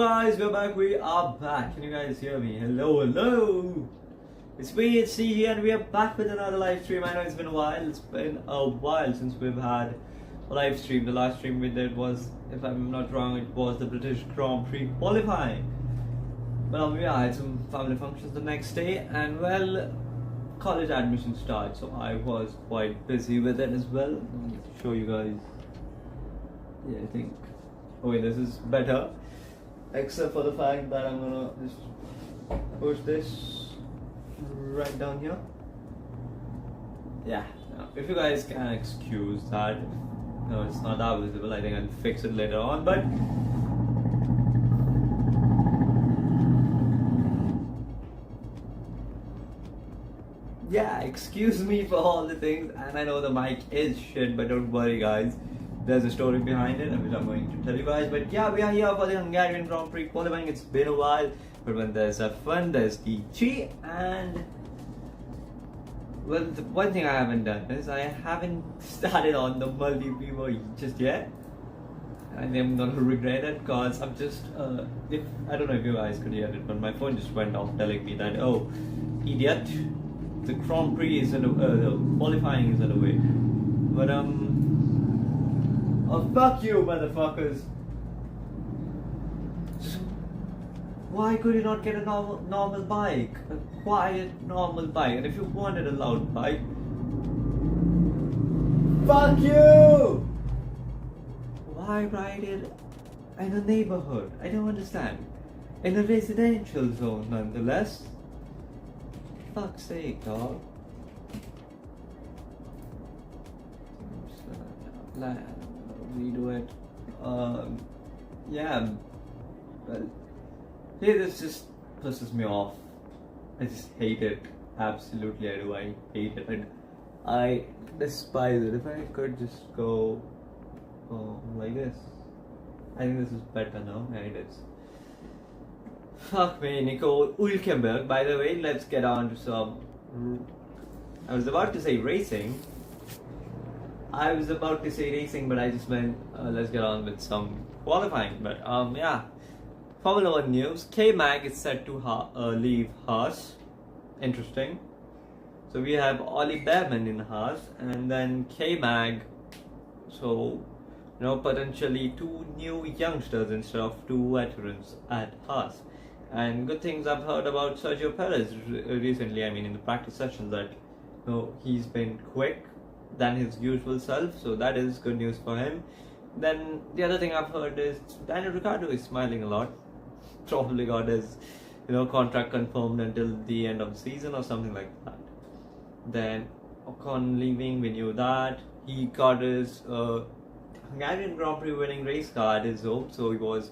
guys, we're back. We are back. Can you guys hear me? Hello, hello. It's me, it's CG, and we are back with another live stream. I know it's been a while. It's been a while since we've had a live stream. The last stream we did was, if I'm not wrong, it was the British Grand Prix Qualifying. But yeah, I had some family functions the next day, and well, college admission started, so I was quite busy with it as well. Let me show you guys. Yeah, I think. Oh wait, this is better. Except for the fact that I'm gonna just push this right down here. Yeah, now, if you guys can excuse that, no, it's not that visible. I think I'll fix it later on, but yeah, excuse me for all the things, and I know the mic is shit, but don't worry guys, there's a story behind it which I'm going to tell you guys. But yeah, we are here for the Hungarian Grand Prix Qualifying. It's been a while, but when there's F1, there's DG, and well, the one thing I haven't done is I haven't started on the multi-viewer just yet. I think I'm gonna regret it because I'm just, if I don't know if you guys could hear it, but my phone just went off telling me that, oh, idiot, the Grand Prix is in a, the qualifying is in a way. But oh fuck you motherfuckers. Just, why could you not get a normal bike? A quiet normal bike. And if you wanted a loud bike, fuck you! Why ride it in a neighborhood? I don't understand. In a residential zone nonetheless. Fuck's sake, dog. Redo it. Yeah. Well, hey, this just pisses me off. I just hate it. Absolutely, I do. I hate it. And I despise it. If I could just go like this. I think this is better now. Yeah, it is. Fuck me, Nico Hülkenberg. By the way, let's get on to some. I was about to say racing. But I just went, let's get on with some qualifying. But yeah, Formula 1 news. K-Mag is set to leave Haas. Interesting. So we have Ollie Behrman in Haas, and then K-Mag. So, you know, potentially two new youngsters instead of two veterans at Haas. And good things I've heard about Sergio Perez recently. I mean, in the practice sessions, that you know, he's been quick than his usual self, so that is good news for him. Then the other thing I've heard is Daniel Ricciardo is smiling a lot. Probably got his, you know, contract confirmed until the end of the season or something like that. Then Ocon leaving, we knew that. He got his Hungarian Grand Prix winning race car at his home, so he was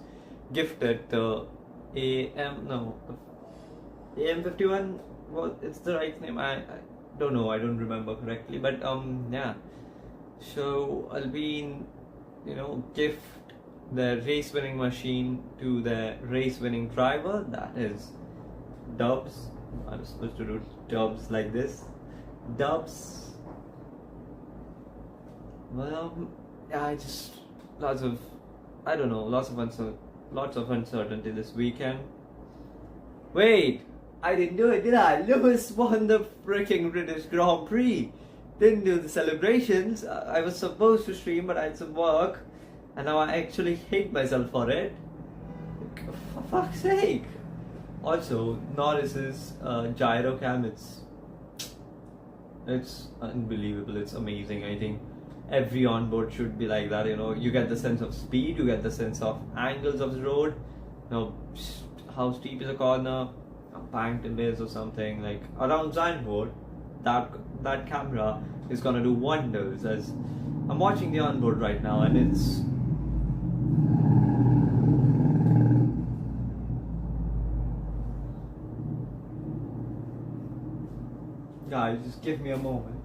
gifted the AM51. Well, it's the right name. I don't know, I don't remember correctly, but yeah, so I'll be gift the race winning machine to the race winning driver, that is Dubs. I'm supposed to do Dubs like this, Dubs. Well, yeah, I just lots of uncertainty this weekend. Wait, I didn't do it, did I? Lewis won the freaking British Grand Prix. Didn't do the celebrations. I was supposed to stream, but I had some work, and now I actually hate myself for it. For fuck's sake. Also, Norris's gyro cam, it's unbelievable. It's amazing. I think every onboard should be like that. You know, you get the sense of speed, you get the sense of angles of the road. You know, how steep is a corner, banked in this or something, like around Zandvoort. That camera is gonna do wonders. As I'm watching the onboard right now, and it's guys, just give me a moment.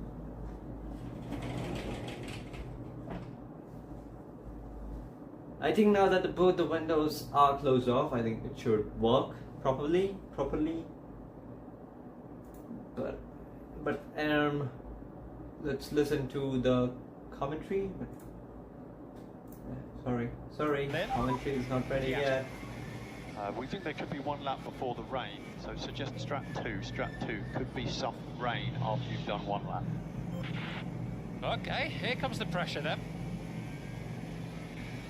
I think now that both the windows are closed off, I think it should work properly. But let's listen to the commentary. Sorry, commentary is not ready yet. We think there could be one lap before the rain, so suggest strap 2. Strap 2 could be some rain after you've done one lap. Okay, here comes the pressure then.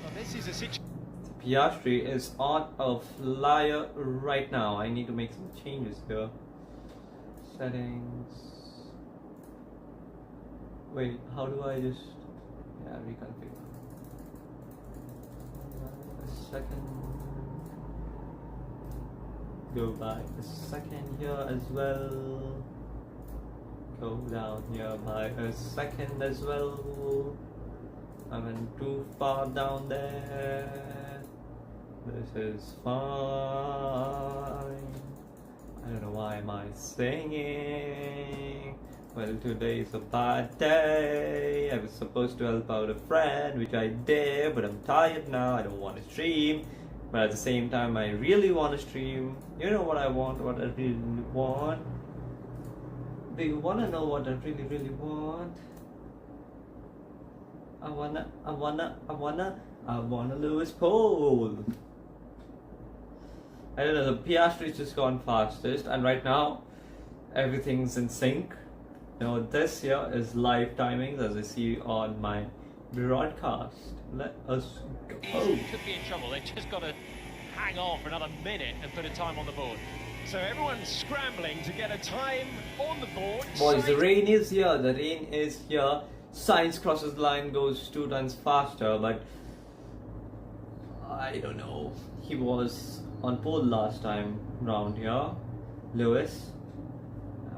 Well, this is a situation. Piastri is on a flyer right now. I need to make some changes here. Settings. Wait, how do I just... Yeah, reconfigure. A second. Go back a second here as well. Go down here by a second as well. I went too far down there. This is fine. I don't know why am I singing. Well, today is a bad day. I was supposed to help out a friend, which I did, but I'm tired now. I don't want to stream. But at the same time, I really want to stream. You know what I want, what I really want. Do you want to know what I really, really want? I wanna Lewis pole. I don't know, the Piastri's just gone fastest, and right now everything's in sync. You know, this here is live timings as I see on my broadcast. Let us go. Could be in trouble. They've just got to hang on for another minute and put a time on the board. So everyone's scrambling to get a time on the board. Boys, the rain is here. The rain is here. Sainz crosses the line, goes 2 times faster, but I don't know. He was on pole last time round here. Lewis.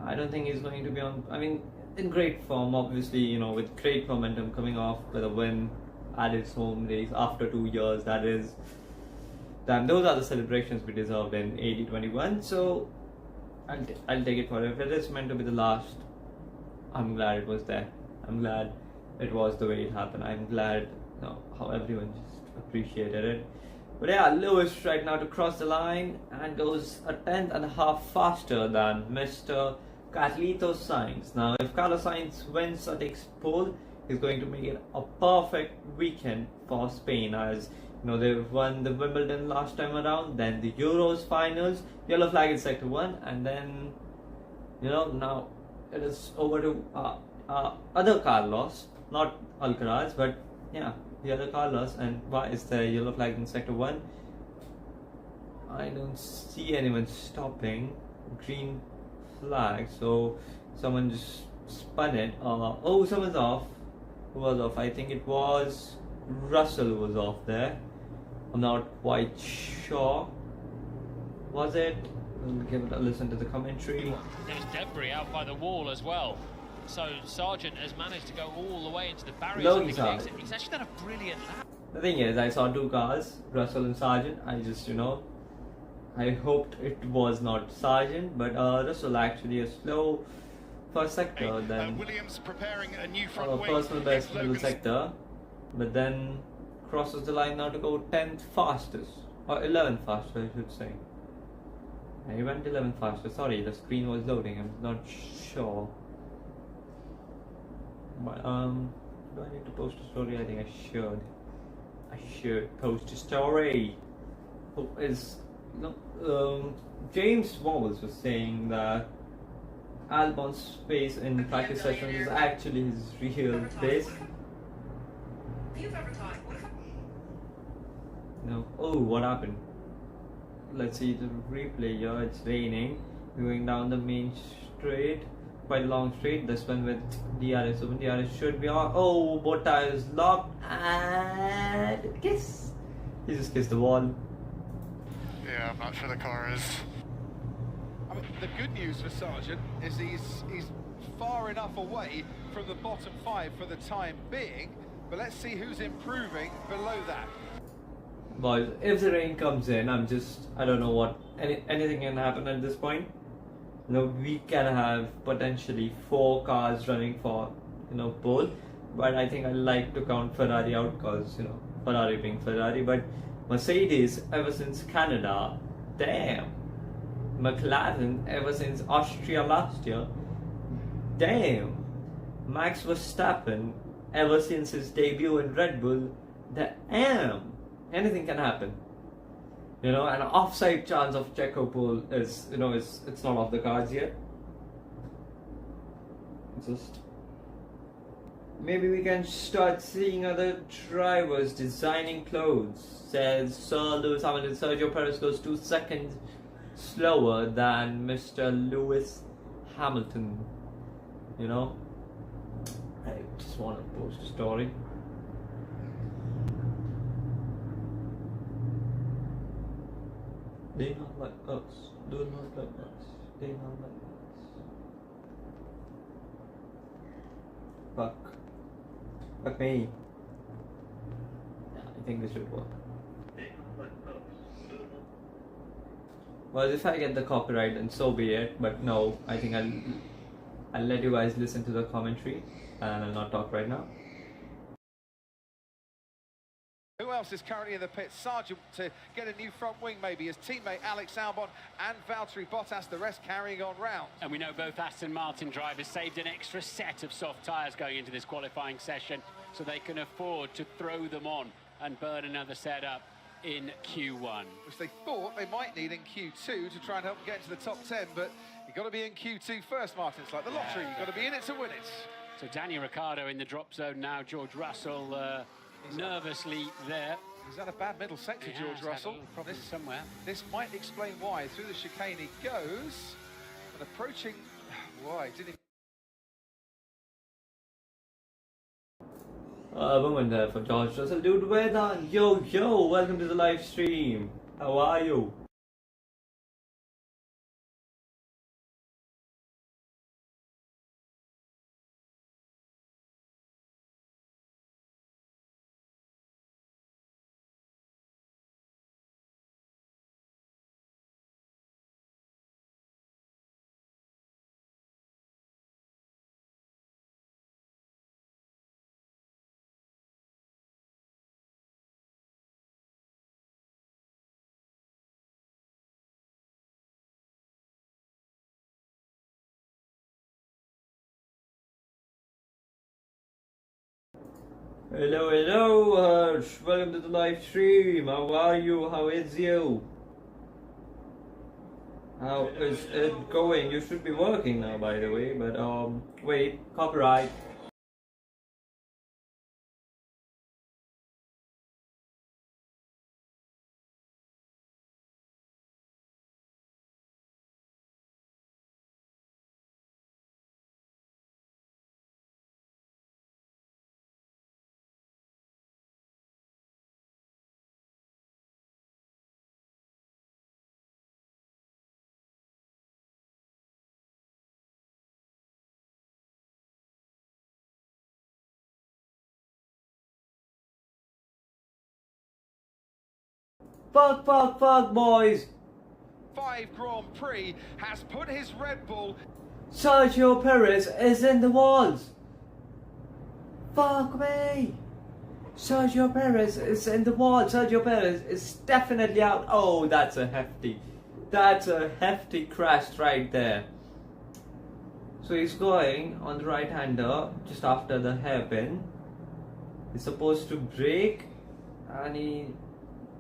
I don't think he's going to be on. I mean, in great form, obviously, you know, with great momentum coming off with a win at his home race after 2 years. That is, damn, those are the celebrations we deserved in 2021. So I'll take it for it. If it is meant to be the last, I'm glad it was there. I'm glad it was the way it happened. I'm glad, you know, how everyone just appreciated it. But yeah, Lewis right now to cross the line and goes a 10.5 faster than Mr. Carlitos Sainz. Now, if Carlos Sainz wins or takes pole, he's going to make it a perfect weekend for Spain. As you know, they've won the Wimbledon last time around, then the Euros finals, yellow flag in sector 1, and then, you know, now it is over to other Carlos, not Alcaraz, but yeah, the other Carlos. And why is there yellow flag in sector 1? I don't see anyone stopping. Green flag, so someone just spun it. Oh, someone's off. Who was off? I think it was Russell who was off there. I'm not quite sure. Was it? We'll give it a listen to the commentary. There's debris out by the wall as well. So Sargent has managed to go all the way into the barriers. He's actually done a brilliant lap. The thing is, I saw 2 cars, Russell and Sargent. I just, you know, I hoped it was not Sargent, but Russell actually a slow first sector, then Williams preparing a new front wing. Personal best middle sector, but then crosses the line now to go 10th fastest, or 11th fastest I should say. Yeah, he went 11th fastest. Sorry, the screen was loading, I'm not sure. But do I need to post a story? I think I should. I should post a story. Who is, you know, James Walls was saying that Albon's pace in practice sessions is actually his real pace. No. Oh, what happened? Let's see the replay here. It's raining. Going down the main straight. Quite a long straight. This one with DRS open. DRS should be on. Oh, both tires locked. And kiss. He just kissed the wall. Yeah, I'm not sure the car is. I mean, the good news for Sargent is he's far enough away from the bottom 5 for the time being, but let's see who's improving below that. Boys, if the rain comes in, I don't know what, anything can happen at this point. You know, we can have potentially 4 cars running for, you know, pole, but I think I like to count Ferrari out because, you know, Ferrari being Ferrari, but Mercedes ever since Canada, damn. McLaren ever since Austria last year, damn. Max Verstappen ever since his debut in Red Bull, damn. Anything can happen. You know, an offside chance of Checo pole is, you know, it's not off the cards yet. It's just maybe we can start seeing other drivers designing clothes. Says Sir Lewis Hamilton. Sergio Perez goes 2 seconds slower than Mr. Lewis Hamilton. You know, I just want to post a story. They not like us. Do not like us. They not like us. Fuck me. Yeah, I think this should work. Well, if I get the copyright, then so be it. But no, I think I'll let you guys listen to the commentary, and I'll not talk right now. Who else is currently in the pit? Sargent to get a new front wing, maybe his teammate Alex Albon and Valtteri Bottas, the rest carrying on round. And we know both Aston Martin drivers saved an extra set of soft tyres going into this qualifying session, so they can afford to throw them on and burn another set up in Q1. Which they thought they might need in Q2 to try and help them get into the top 10, but you've got to be in Q2 first, Martin. It's like the lottery, you've got to be in it to win it. So Daniel Ricciardo in the drop zone now, George Russell nervously there. He's had a bad middle sector, George Russell. Probably somewhere. This might explain why. Through the chicane he goes, but approaching... Why? Didn't he... Woman there for George Russell. Dude, well done. Yo, welcome to the live stream. How are you? Hello, welcome to the live stream. How are you? How is you? How is it going? You should be working now, by the way, but wait, copyright. Fuck, boys. 5 Grand Prix has put his Red Bull... Sergio Perez is in the walls. Fuck me. Sergio Perez is in the wall. Sergio Perez is definitely out. Oh, that's a hefty crash right there. So he's going on the right hander just after the hairpin. He's supposed to brake and he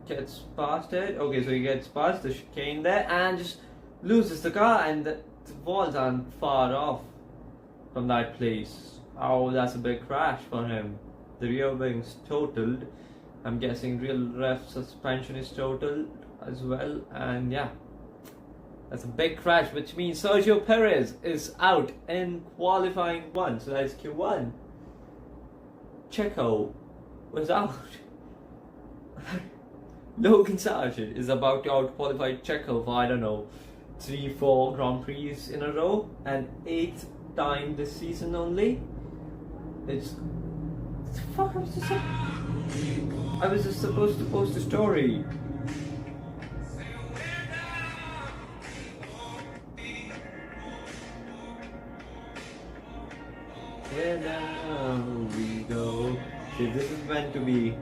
gets past it. Okay, so he gets past the chicane there and just loses the car, and the walls aren't far off from that place. Oh, that's a big crash for him. The rear wing's totaled. I'm guessing real ref suspension is totaled as well, and yeah, that's a big crash, which means Sergio Perez is out in qualifying 1. So that's Q1. Checo was out. Logan Sargent is about to out-qualify Checo for, I don't know, 3-4 Grand Prix in a row, and 8th time this season only. It's... Fuck, I was just supposed to post a story. Where now we go. See, this is meant to be...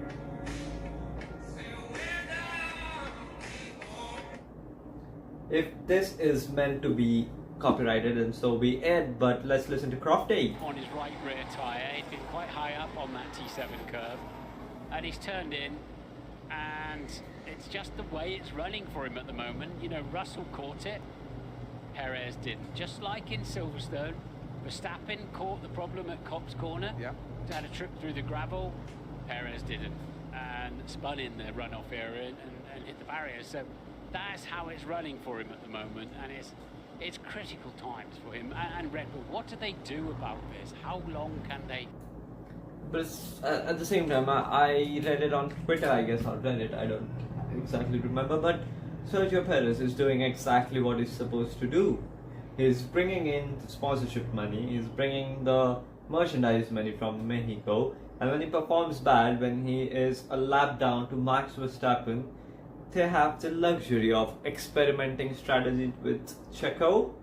If this is meant to be copyrighted, and so be it, but let's listen to Crofty. On his right rear tyre, he's been quite high up on that T7 curve, and he's turned in and it's just the way it's running for him at the moment. You know, Russell caught it, Perez didn't. Just like in Silverstone, Verstappen caught the problem at Cops Corner. Yeah. Had a trip through the gravel, Perez didn't, and spun in the runoff area and hit the barrier. So that's how it's running for him at the moment, and it's critical times for him. And Red Bull, what do they do about this? How long can they? But at the same time, I read it on Twitter, I guess, or Reddit, I don't exactly remember, but Sergio Perez is doing exactly what he's supposed to do. He's bringing in the sponsorship money, he's bringing the merchandise money from Mexico, and when he performs bad, when he is a lap down to Max Verstappen, they have the luxury of experimenting strategy with Checo,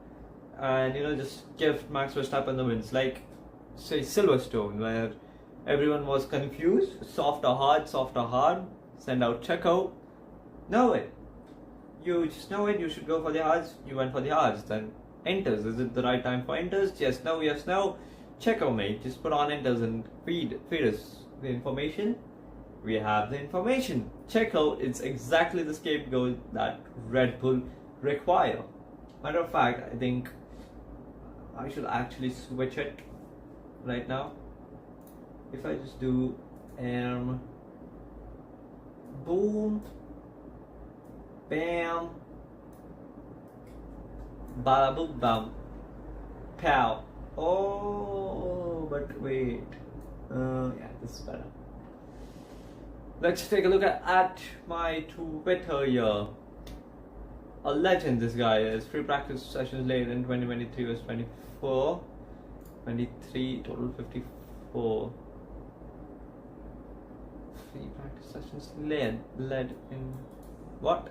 and just give Max Verstappen the wins, like say Silverstone, where everyone was confused, soft or hard, send out Checo, know it. You just know it, you should go for the hards, you went for the hards. Then enters, is it the right time for enters? Yes, no. Checo, mate, just put on enters and feed us the information. We have the information. Checo is exactly the scapegoat that Red Bull require. Matter of fact, I think I should actually switch it right now. If I just do boom, bam, bada boom bam, pow. Oh, but wait. Yeah, this is better. Let's take a look at my Twitter here. A legend, this guy is. Free practice sessions later in 2023 was 24. 23, total 54. Free practice sessions led in what?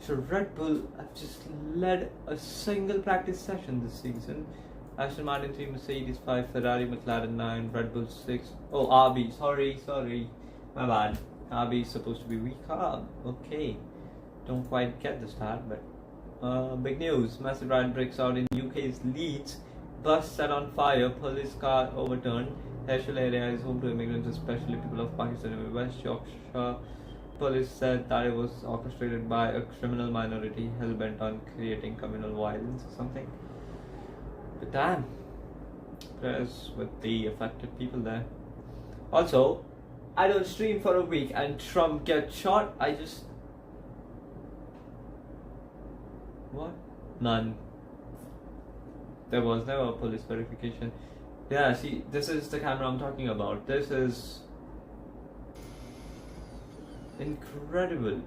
So Red Bull have just led a single practice session this season. Aston Martin 3, Mercedes 5, Ferrari, McLaren 9, Red Bull 6. Oh, RB, sorry, my bad. RB is supposed to be weaker. Okay, don't quite get the start, but big news. Massive riot breaks out in UK's Leeds. Bus set on fire, police car overturned. Herschel area is home to immigrants, especially people of Pakistan and West Yorkshire. Police said that it was orchestrated by a criminal minority hell-bent on creating communal violence or something. But damn, prayers with the affected people there. Also, I don't stream for a week and Trump gets shot. What? None. There was never a police verification. Yeah, see, this is the camera I'm talking about. This is incredible.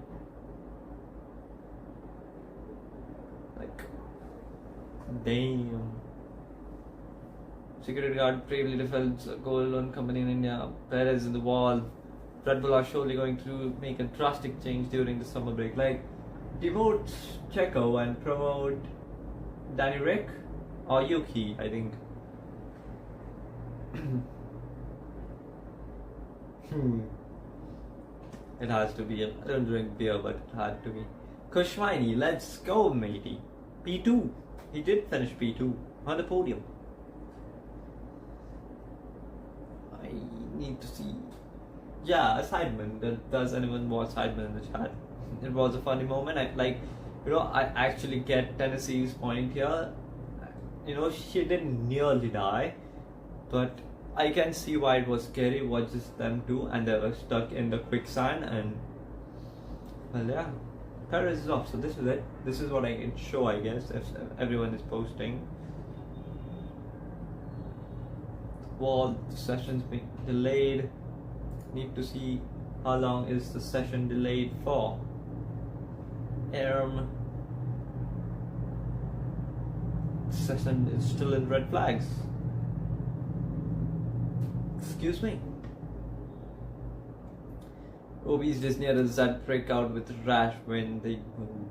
Like, damn. Security guard bravely defends a gold-owned company in India. Perez in the wall. Red Bull are surely going to make a drastic change during the summer break. Like, demote Checo and promote Danny Rick or Yuki, I think. It has to be. I don't drink beer, but it had to be. Kushwaini, let's go, matey. P2. He did finish P2 on the podium. I need to see. Yeah, Sidemen. Does anyone watch Sidemen in the chat? It was a funny moment. I actually get Tennessee's point here. She didn't nearly die, but I can see why it was scary. Watches them too, and they were stuck in the quicksand. And well, yeah, Perez is off. So this is it. This is what I can show, I guess, if everyone is posting. Well, the session's been delayed. Need to see how long is the session delayed for. Session is still in red flags. Excuse me. OB's Disney that break out with rash when they move.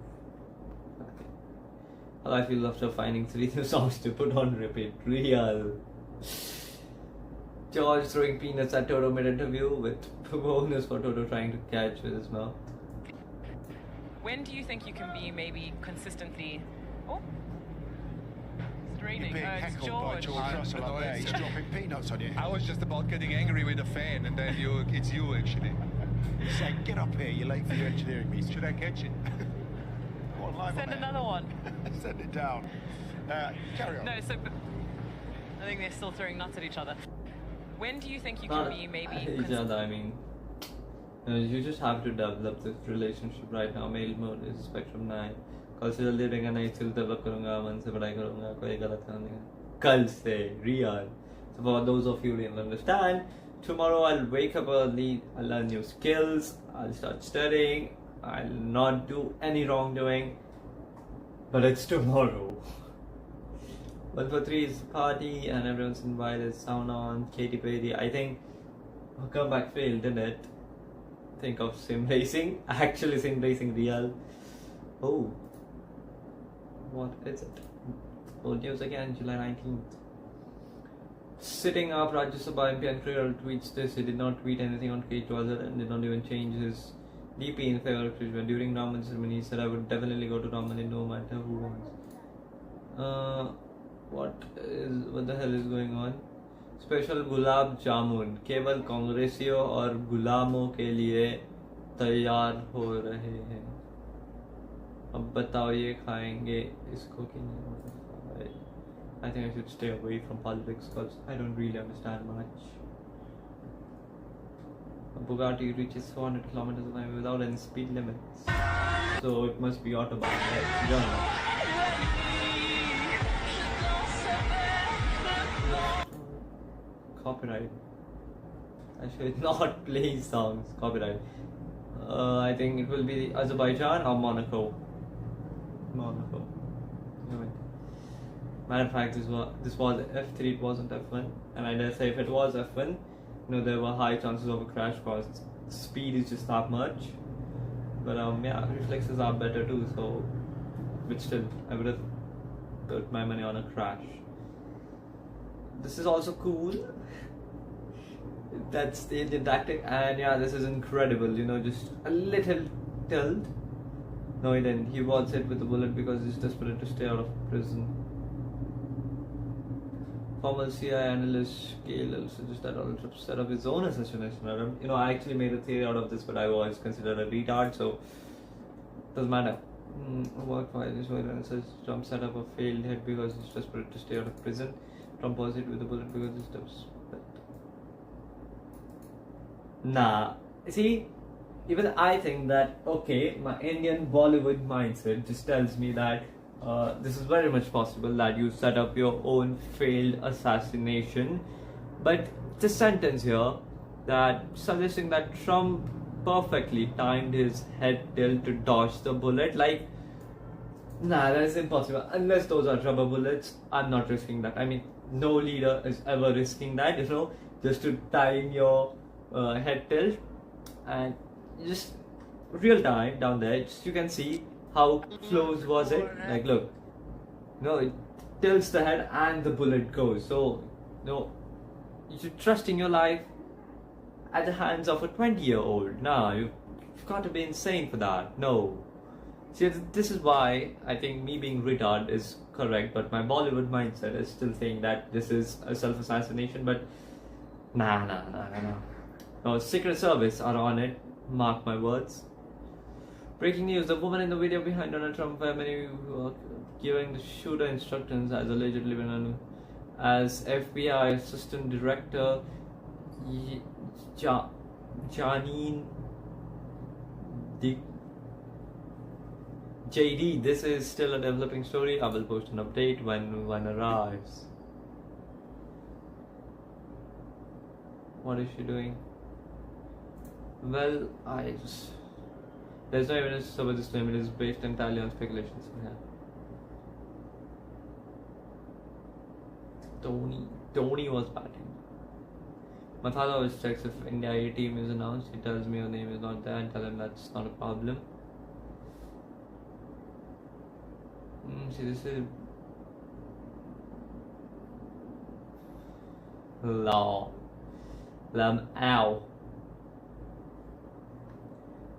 Okay. How I feel after finding 3 new songs to put on repeat. Real. George throwing peanuts at Toto mid-interview with bonus for Toto trying to catch with his mouth. When do you think you can be maybe consistently... Oh, it's raining. Being It's heckled by George. George Russell up there. He's dropping peanuts on you. I was just about getting angry with the fan, and then it's you actually. He's saying, get up here, you're late for your engineering meeting. Should I catch it? Go on, live Send on another one. air. Send it down. Carry on. No, so I think they're still throwing nuts at each other. When do you think you can be maybe? Each other, I mean, you just have to develop this relationship right now. Male mode is spectrum 9. कल से जल्दी रहेगा नहीं still develop करूँगा मन से पढ़ाई करूँगा कोई गलत काम नहीं कल से real. So for those of you who didn't understand, tomorrow I'll wake up early, I'll learn new skills, I'll start studying, I'll not do any wrongdoing, but it's tomorrow. 143 is party and everyone's invited, sound on, Katy Perry. I think her comeback failed, didn't it? Think of sim racing, actually sim racing real. Oh, what is it? Old news again, July 19th. Sitting up, Rajya Sabha MP and Kriral tweets this. He did not tweet anything on K12 and did not even change his DP in favor of Krishna. During Raman ceremony, he said, I would definitely go to Raman no matter who wants. What the hell is going on? Special Gulab Jamun. केवल कांग्रेसियों और गुलामों के लिए तैयार हो रहे हैं. अब बताओ ये खाएंगे इसको कि नहीं? I think I should stay away from politics because I don't really understand much. A Bugatti reaches 400 kilometers an hour without any speed limits, so it must be autobahn, right? Yeah. Copyright. I should not play songs. Copyright. I think it will be Azerbaijan or Monaco. Monaco. Anyway. Matter of fact, this was F3, it wasn't F1, and I dare say if it was F1, there were high chances of a crash because speed is just that much. But yeah, reflexes are better too. So, but still, I would have put my money on a crash. This is also cool. That's the Indian tactic, and yeah, this is incredible. Just a little tilt. No, he didn't. He was hit with the bullet because he's desperate to stay out of prison. Former CIA analyst KLL suggests that Donald Trump set up his own assassination attempt. I actually made a theory out of this, but I was considered a retard, so doesn't matter. Work file is where it says Trump set up a failed hit because he's desperate to stay out of prison. Trump was hit with a bullet because he's desperate. Nah, see, even I think that, okay, my Indian Bollywood mindset just tells me that this is very much possible that you set up your own failed assassination. But the sentence here that suggesting that Trump perfectly timed his head tilt to dodge the bullet, like, nah, that is impossible. Unless those are rubber bullets, I'm not risking that. I mean, no leader is ever risking that, just to time your head tilt and just real time down there. Just you can see how close was it. Like, look, it tilts the head and the bullet goes. So, you should trust in your life at the hands of a 20-year-old. Nah, you've got to be insane for that. No. See, this is why I think me being retarded is correct, but my Bollywood mindset is still saying that this is a self-assassination, but nah. No, Secret Service are on it, mark my words. Breaking news, the woman in the video behind Donald Trump family giving the shooter instructions has allegedly been as FBI Assistant Director Janine JD. This is still a developing story. I will post an update when one arrives. What is she doing? Well, there's no evidence to support this claim. It is based entirely on speculations. Yeah. Tony was batting. Mathala always checks if India A team is announced. He tells me your name is not there and tell him that's not a problem. See, this is law. Ow.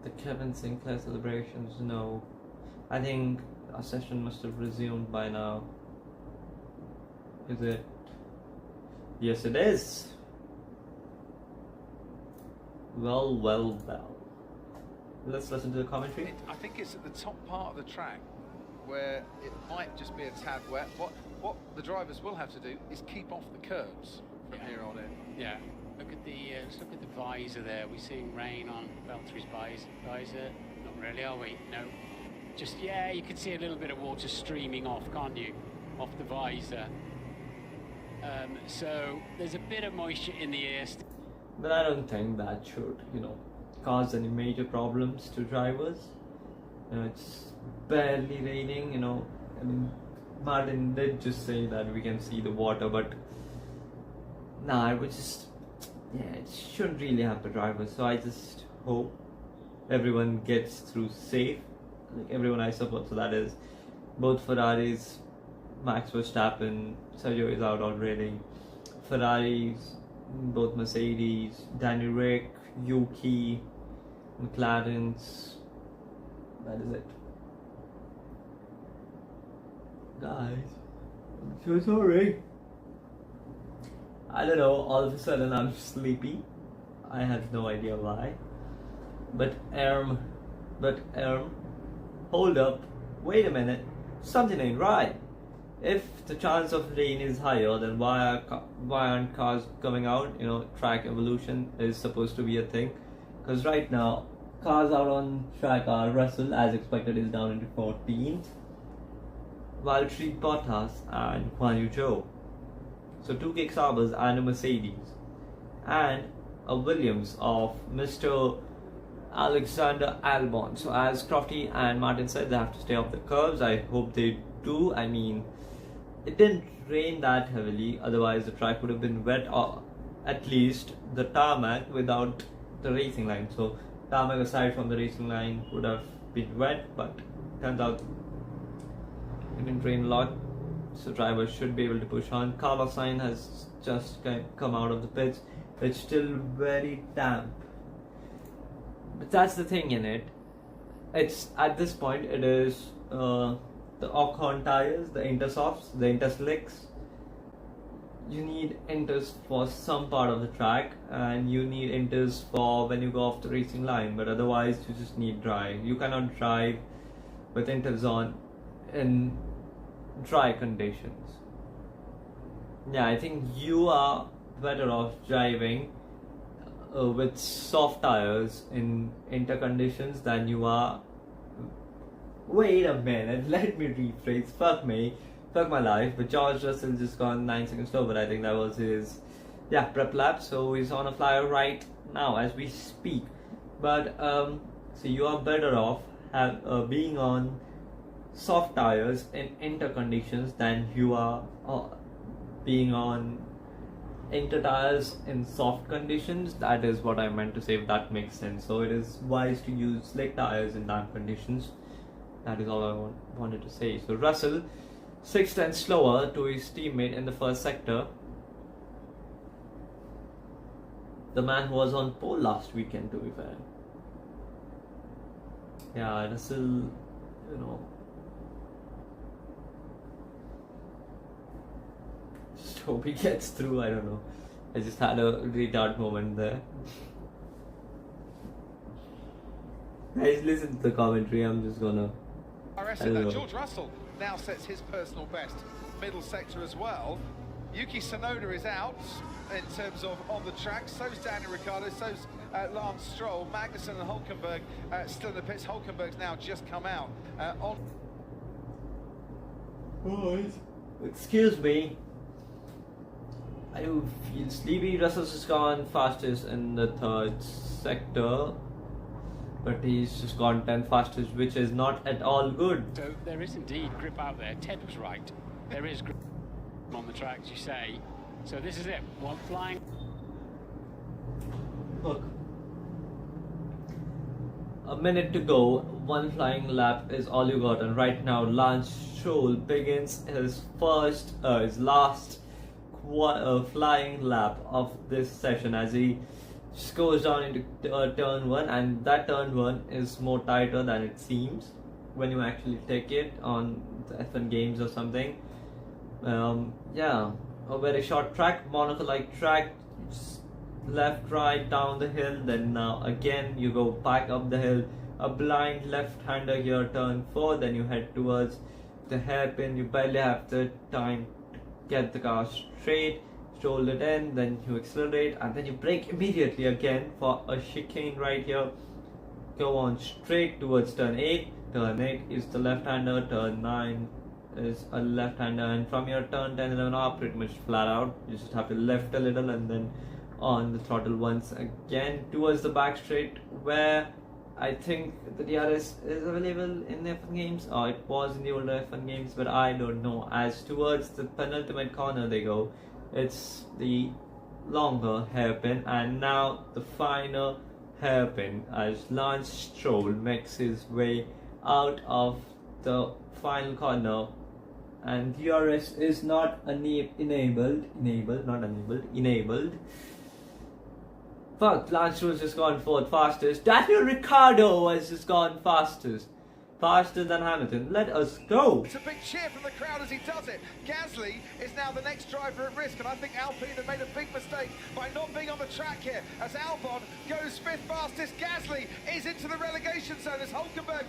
The Kevin Sinclair celebrations, no. I think our session must have resumed by now. Is it? Yes, it is. Well. Let's listen to the commentary. I think it's at the top part of the track where it might just be a tad wet. What the drivers will have to do is keep off the curbs from here on in. Yeah. Look at the let's look at the visor there. We're seeing rain on Valtteri's visor. Not really, are we? No. Just, yeah, you can see a little bit of water streaming off, can't you? Off the visor. So there's a bit of moisture in the air. But I don't think that should, cause any major problems to drivers. It's barely raining, I mean, Martin did just say that we can see the water, but nah, it would just, it shouldn't really happen to drivers. So I just hope everyone gets through safe, like everyone I support. So that is both Ferraris, Max Verstappen, Sergio is out already, Ferraris, both Mercedes, Danny Rick, Yuki, McLarens. That is it. Guys, I'm so sorry. I don't know, all of a sudden I'm sleepy. I have no idea why. But hold up, wait a minute, something ain't right. If the chance of rain is higher, then why aren't cars coming out? Track evolution is supposed to be a thing. Because right now, cars out on track are Russell, as expected, is down into 14th. Valtteri Bottas and Guan Yu Zhou. So 2 kick Sabers and a Mercedes. And a Williams of Mr. Alexander Albon. So as Crofty and Martin said, they have to stay off the curves. I hope they do. I mean, it didn't rain that heavily, otherwise the track would have been wet, or at least the tarmac without the racing line. So tarmac aside from the racing line would have been wet, but turns out it didn't rain a lot, so drivers should be able to push on. Carlos Sainz has just come out of the pits. It's still very damp, but that's the thing in it. It's at this point it is the Ocon tires, the Intersofts, the Interslicks. You need Inters for some part of the track, and you need Inters for when you go off the racing line, but otherwise you just need dry. You cannot drive with Inters on in dry conditions. Yeah, I think you are better off driving with soft tires in inter conditions than you are. Wait a minute, let me rephrase. Fuck me, fuck my life. But George Russell just gone 9 seconds slow, but I think that was his prep lap. So he's on a flyer right now as we speak. But so you are better off being on soft tires in inter conditions than you are being on inter tires in soft conditions. That is what I meant to say, if that makes sense. So it is wise to use slick tires in damp conditions. That is all I wanted to say. So Russell 6 tenths slower to his teammate in the first sector, the man who was on pole last weekend, to be fair. Yeah, Russell, just hope he gets through. I don't know, I just had a retard moment there. Guys, listen to the commentary. I'm just gonna George Russell now sets his personal best, middle sector as well. Yuki Tsunoda is out in terms of on the track, so's Daniel Ricciardo, so's Lance Stroll. Magnussen and Hülkenberg still in the pits. Hülkenberg's now just come out. Excuse me, I do feel sleepy. Russell's just gone fastest in the third sector, but he's just gone 10th fastest, which is not at all good. So there is indeed grip out there. Ted was right. There is grip on the track, as you say. So this is it. One flying. Look, a minute to go. One flying lap is all you got, and right now Lance Stroll begins his last flying lap of this session as he just goes down into turn 1, and that turn 1 is more tighter than it seems when you actually take it on the F1 games or something. Yeah, a very short track, Monaco-like track, just left, right, down the hill, then now again you go back up the hill, a blind left-hander here, turn 4, then you head towards the hairpin. You barely have the time to get the car straight, hold it in, then you accelerate, and then you brake immediately again for a chicane right here. Go on straight towards turn 8. Turn 8 is the left-hander, turn 9 is a left-hander, and from your turn 10, 11 are pretty much flat out. You just have to left a little and then on the throttle once again towards the back straight, where I think the DRS is available in F1 games, or it was in the older F1 games, but I don't know. As towards the penultimate corner they go, it's the longer hairpin, and now the final hairpin as Lance Stroll makes his way out of the final corner, and DRS is not enabled. Fuck, Lance Stroll's just gone fourth fastest. Daniel Ricciardo has just gone fastest. Faster than Hamilton. Let us go. It's a big cheer from the crowd as he does it. Gasly is now the next driver at risk, and I think Alpine have made a big mistake by not being on the track here. As Albon goes 5th fastest, Gasly is into the relegation zone as Hulkenberg.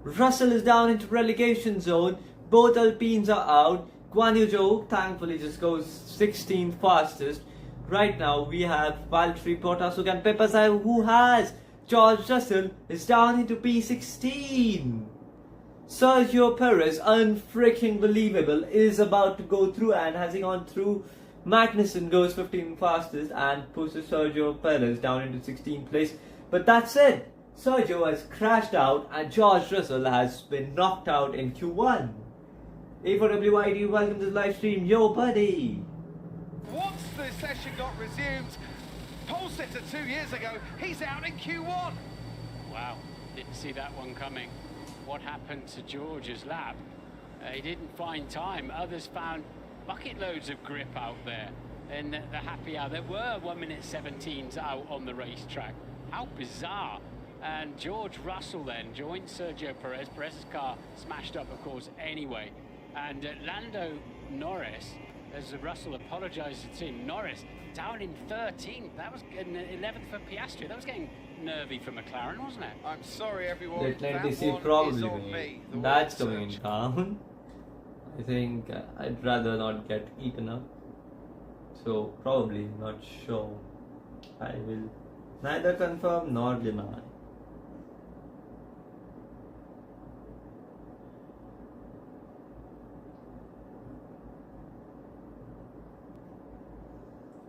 Russell is down into relegation zone. Both Alpines are out. Guan Yu Zhou thankfully just goes 16th fastest. Right now we have Valtteri Bottas who can pepper who has George Russell is down into P16. Sergio Perez, unfreaking believable, is about to go through, and has he gone through? Magnussen goes 15th fastest and pushes Sergio Perez down into 16th place. But that's it. Sergio has crashed out and George Russell has been knocked out in Q1. A4WYD, welcome to the live stream. Yo, buddy. Once the session got resumed, pole sitter 2 years ago, he's out in Q1. Wow, didn't see that one coming. What happened to George's lap? He didn't find time. Others found bucket loads of grip out there. And the happy hour, there were 1 minute 17s out on the racetrack. How bizarre. And George Russell then joined Sergio Perez. Perez's car smashed up, of course, anyway. And Lando Norris, as Russell apologised to him, Norris down in 13th. That was an 11th for Piastri. That was getting nervy for McLaren, wasn't it? I'm sorry, everyone. They're trying That to see one probably is on me. The that's word coming in search. town. I think I'd rather not get eaten up. So probably not sure. I will neither confirm nor deny.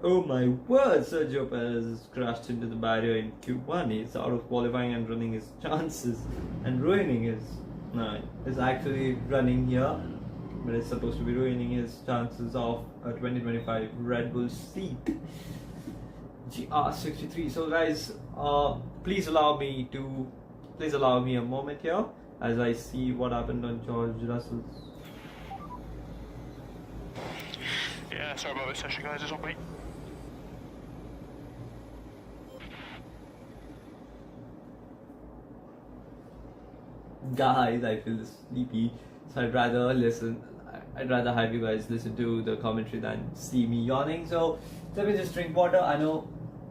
Oh my word, Sergio Perez crashed into the barrier in Q1. He's out of qualifying and running his chances and ruining his... No, he's actually running here, but it's supposed to be ruining his chances of a 2025 Red Bull seat. GR63. So guys, please allow me a moment here as I see what happened on George Russell's. Yeah, sorry about this session, guys. It's on me. Guys, I feel sleepy, so I'd rather have you guys listen to the commentary than see me yawning. So let me just drink water. I know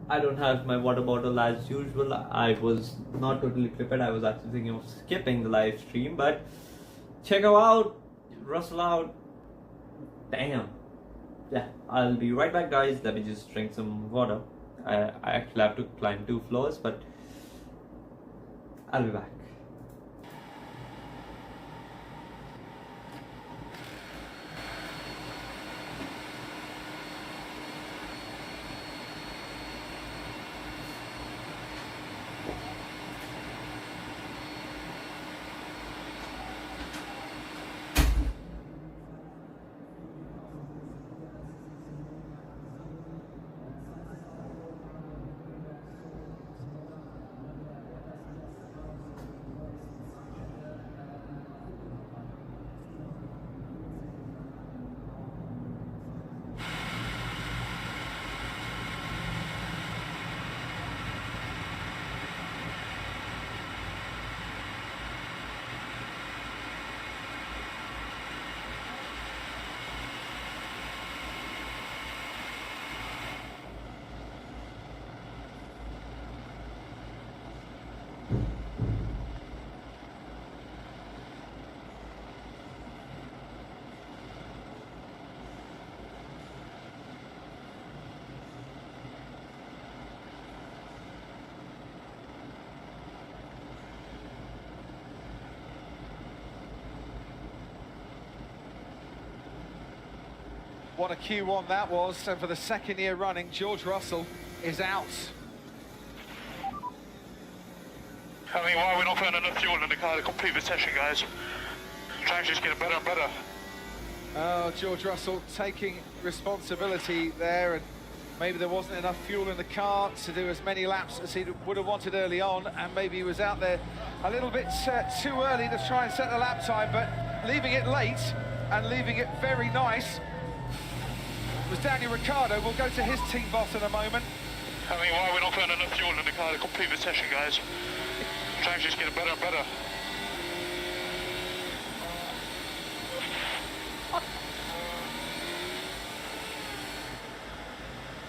I don't have my water bottle as usual. I was not totally prepared. I was actually thinking of skipping the live stream, but check her out, Russell out. Damn. Yeah, I'll be right back, guys. Let me just drink some water. I actually have to climb 2 floors, but I'll be back. What a Q1 that was, and for the second year running, George Russell is out. I mean, why are we not finding enough fuel in the car to complete the session, guys? The track's just getting better and better. Oh, George Russell taking responsibility there, and maybe there wasn't enough fuel in the car to do as many laps as he would have wanted early on, and maybe he was out there a little bit too early to try and set the lap time, but leaving it late and leaving it very nice was Daniel Ricciardo. We'll go to his team boss in a moment. I mean, why are we not finding enough fuel in the car to complete the session, guys? The track's just getting better and better.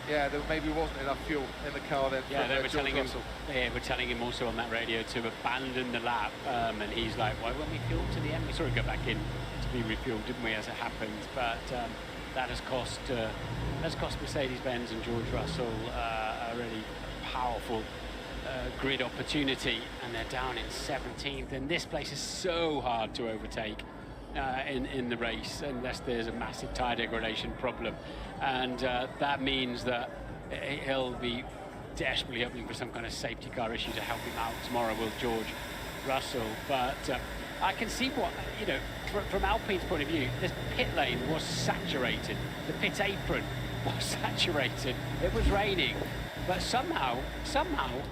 Yeah, there maybe wasn't enough fuel in the car then. Yeah, they were George telling him. Russell. Yeah, we're telling him also on that radio to abandon the lap, and he's like, "Why won't we fuel to the end?" We sort of go back in to be refueled, didn't we, as it happened? But that has cost Mercedes-Benz and George Russell a really powerful grid opportunity, and they're down in 17th. And this place is so hard to overtake in the race unless there's a massive tyre degradation problem, and that means that he'll be desperately hoping for some kind of safety car issue to help him out tomorrow with George Russell. But I can see what, you know, from Alpine's point of view, this pit lane was saturated, the pit apron was saturated, it was raining, but somehow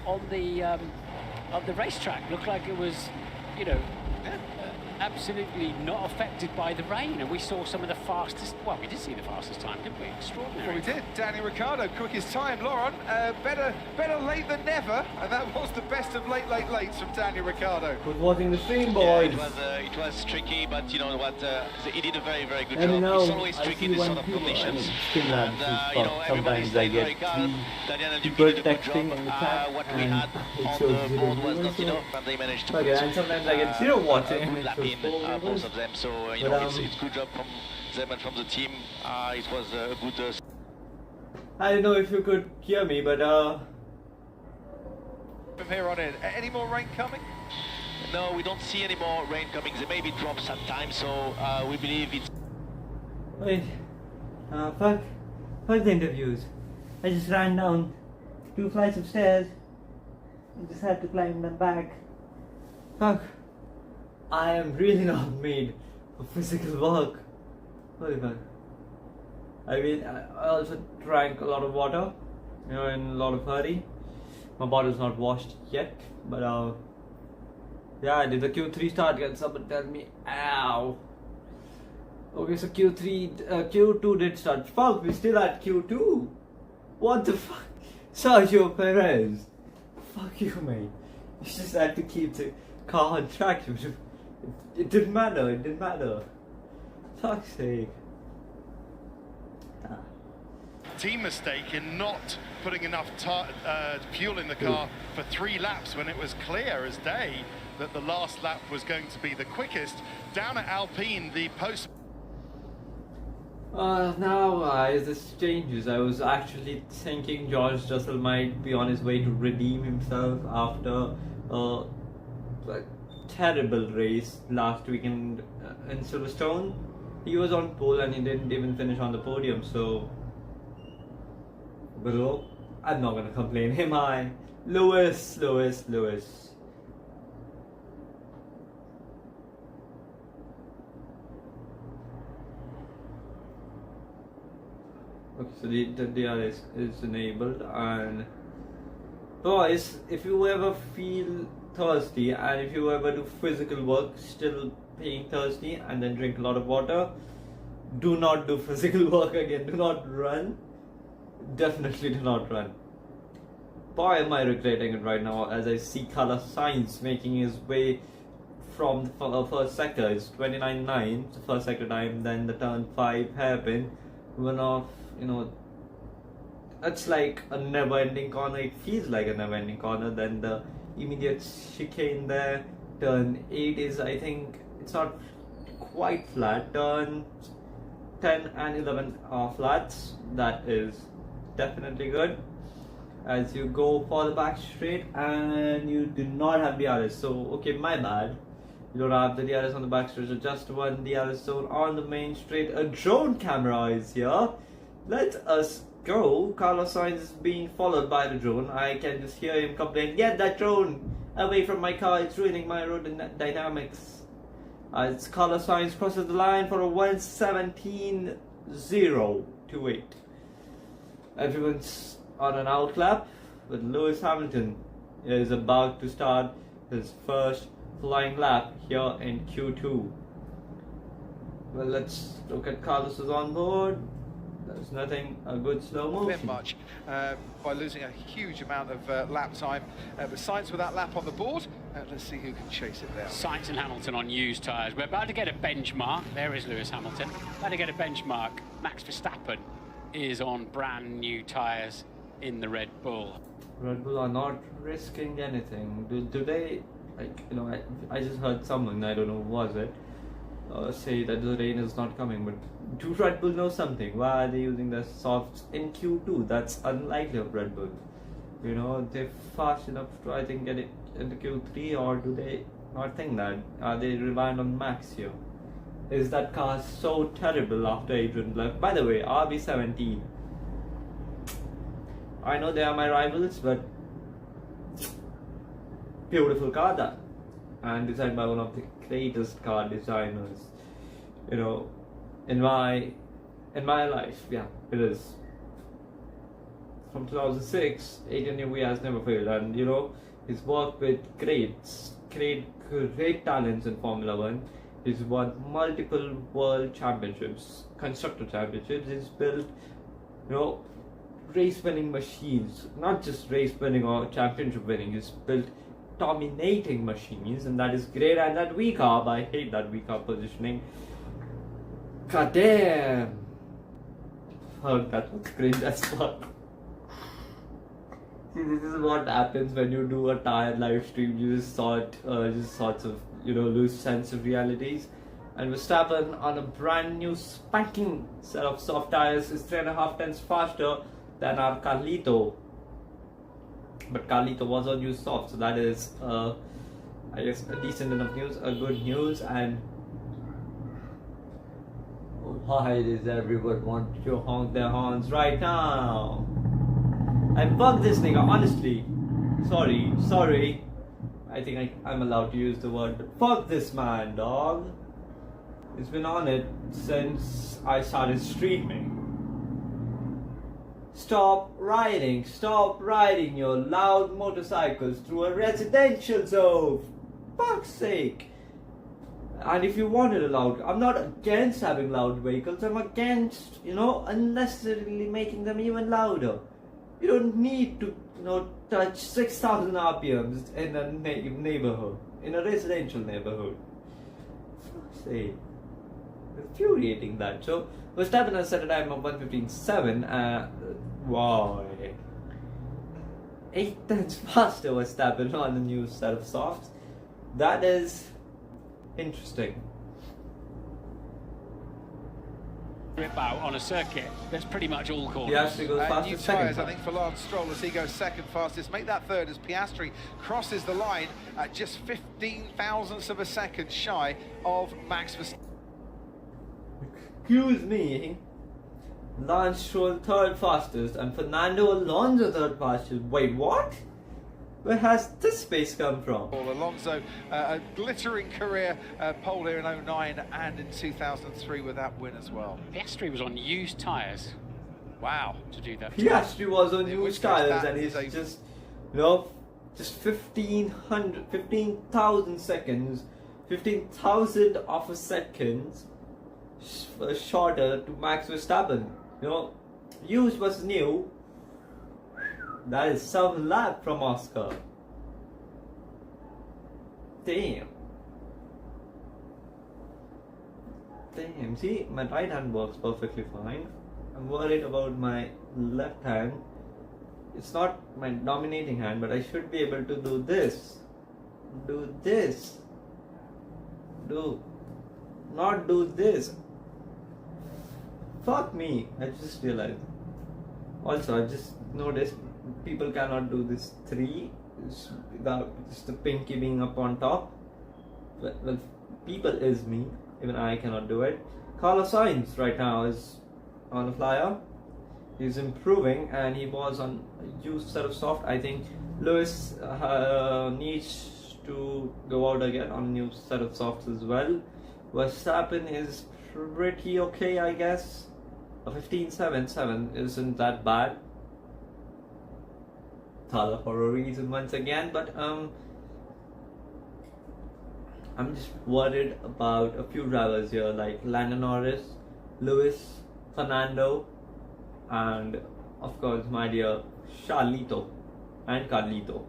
on the racetrack looked like it was, you know, absolutely not affected by the rain, and we saw some of the fastest, well, we did see the fastest time, didn't we? Extraordinary. Well, we did. Daniel Ricciardo, quickest time. Laurent, better late than never, and that was the best of lates from Daniel Ricciardo. Was watching the stream, boys. Yeah, it was tricky, but you know what? He did a very good And job. now, It's always tricky in this sort of conditions. You know, sometimes I get people texting on the chat, what we and had it on shows the board was not zero enough, and they managed to okay, and sometimes I get zero watching, and it lap shows in 4 both of them. So you But, know, it's good job from them and from the team. It was a good. I don't know if you could hear me, but From here on in, any more rain coming? No, we don't see any more rain coming. There may be drops at times, so we believe it's. wait, fuck the interviews. I just ran down 2 flights of stairs and just had to climb them back. Fuck. I am really not made for physical work. Holy fuck. I mean, I also drank a lot of water, you know, in a lot of hurry. My bottle's not washed yet, but yeah, did the Q3 start? Can someone tell me? Ow. Okay, so Q2 did start. Fuck, we still at Q2. What the fuck? Sergio Perez. Fuck you, mate. You just had to keep the car on track. It didn't matter. It didn't matter. Fuck's sake. Team mistake in not putting enough fuel in the car for 3 laps when it was clear as day that the last lap was going to be the quickest. Down at Alpine, the post. Now, guys, this changes. I was actually thinking George Russell might be on his way to redeem himself after a terrible race last weekend in Silverstone. He was on pole and he didn't even finish on the podium, so below, I'm not gonna complain. Am I? Lewis. Okay, so the DRS is enabled, and boys, if you ever feel thirsty and if you ever do physical work still being thirsty and then drink a lot of water, do not do physical work again. Do not run. Definitely do not run. Boy, am I regretting it right now as I see Carlos Sainz making his way from the first sector. It's 29.9, the first sector time, then the turn 5 hairpin, one off, you know, it's like a never-ending corner. It feels like a never-ending corner. Then the immediate chicane there, turn 8 is, I think, it's not quite flat. Turn 10 and 11 are flats. That is definitely good. As you go for the back straight and you do not have DRS. So, okay, my bad. You don't have the DRS on the backstretch, so just one DRS zone on the main straight. A drone camera is here. Let us go. Carlos Sainz is being followed by the drone. I can just hear him complain, "Get that drone away from my car, it's ruining my aerodynamics." As Carlos Sainz crosses the line for a 1:17.028. Everyone's on an outlap, but Lewis Hamilton is about to start his first flying lap here in Q2. Well, let's look at Carlos's on board. There's nothing, a good slow motion. Much by losing a huge amount of lap time. But Sainz with that lap on the board. Let's see who can chase it down. Sainz and Hamilton on used tyres. We're about to get a benchmark. There is Lewis Hamilton. About to get a benchmark. Max Verstappen is on brand new tyres in the Red Bull. Red Bull are not risking anything. Do they, like, you know, I just heard someone, I don't know who was it, say that the rain is not coming, but do Red Bull know something? Why are they using the softs in Q2? That's unlikely of Red Bull. You know, they're fast enough to, I think, get it into Q3, or do they not think that? Are they reliant on Max here? Is that car so terrible after Adrian left? By the way, RB17. I know they are my rivals, but beautiful car that, and designed by one of the greatest car designers, you know, in my life. Yeah, it is. From 2006, Adrian Newey has never failed, and you know, he's worked with great talents in Formula 1. He's won multiple world championships, constructor championships. He's built, you know, race winning machines, not just race winning or championship winning. He's built dominating machines, and that is great. And that weak arb, I hate that weak arb positioning. God damn! Oh, that was cringe as fuck. See, this is what happens when you do a tired live stream. You just sorts of, you know, lose sense of realities. And Verstappen on a brand new spanking set of soft tires is 3.5 tenths faster than our Carlito. But Carlito was on used soft, so that is, I guess, a decent enough news, a good news. And why does everyone want to honk their horns right now? I bugged this nigga, honestly. Sorry. I think I'm allowed to use the word, but fuck this man, dog. He's been on it since I started streaming. Stop riding your loud motorcycles through a residential zone. Fuck's sake. And if you wanted a loud, I'm not against having loud vehicles, I'm against, you know, unnecessarily making them even louder. You don't need to, you know, touch 6,000 RPMs in a neighborhood, in a residential neighborhood. Fuck's sake. Infuriating that. So Verstappen has set a time of 1:15.7. Wow. 8 tenths faster Verstappen on the new set of softs. That is interesting. Rip out on a circuit that's pretty much all corners. Piastri goes fastest new second. tyres, I think, for Lance Stroll as he goes second fastest. Make that third as Piastri crosses the line at just 15 thousandths of a second shy of Max Verstappen. Excuse me. Lance Stroll third fastest and Fernando Alonso third fastest. Wait, what? Where has this space come from? Alonso, a glittering career, pole here in 2009 and in 2003 with that win as well. Piastri was on used tyres. Wow, to do that. Piastri was on used tyres and he's just, you know, just 15,000 seconds, 15,000 of a second shorter to Max Verstappen. You know, used was new. That is some lap from Oscar. Damn. See, my right hand works perfectly fine. I'm worried about my left hand. It's not my dominating hand, but I should be able to do this. Do this. Not do this. Fuck me. I just realized. Also, I just noticed people cannot do this 3 without just the pinky being up on top. well, people is me. Even I cannot do it. Carlos Sainz right now is on a flyer. He's improving, and he was on a used set of soft. I think Lewis needs to go out again on a new set of softs as well. Verstappen is pretty okay, I guess. A 15.77 isn't that bad. Thala for a reason once again, but I'm just worried about a few drivers here like Lando Norris, Lewis, Fernando, and of course my dear Charlito and Carlito.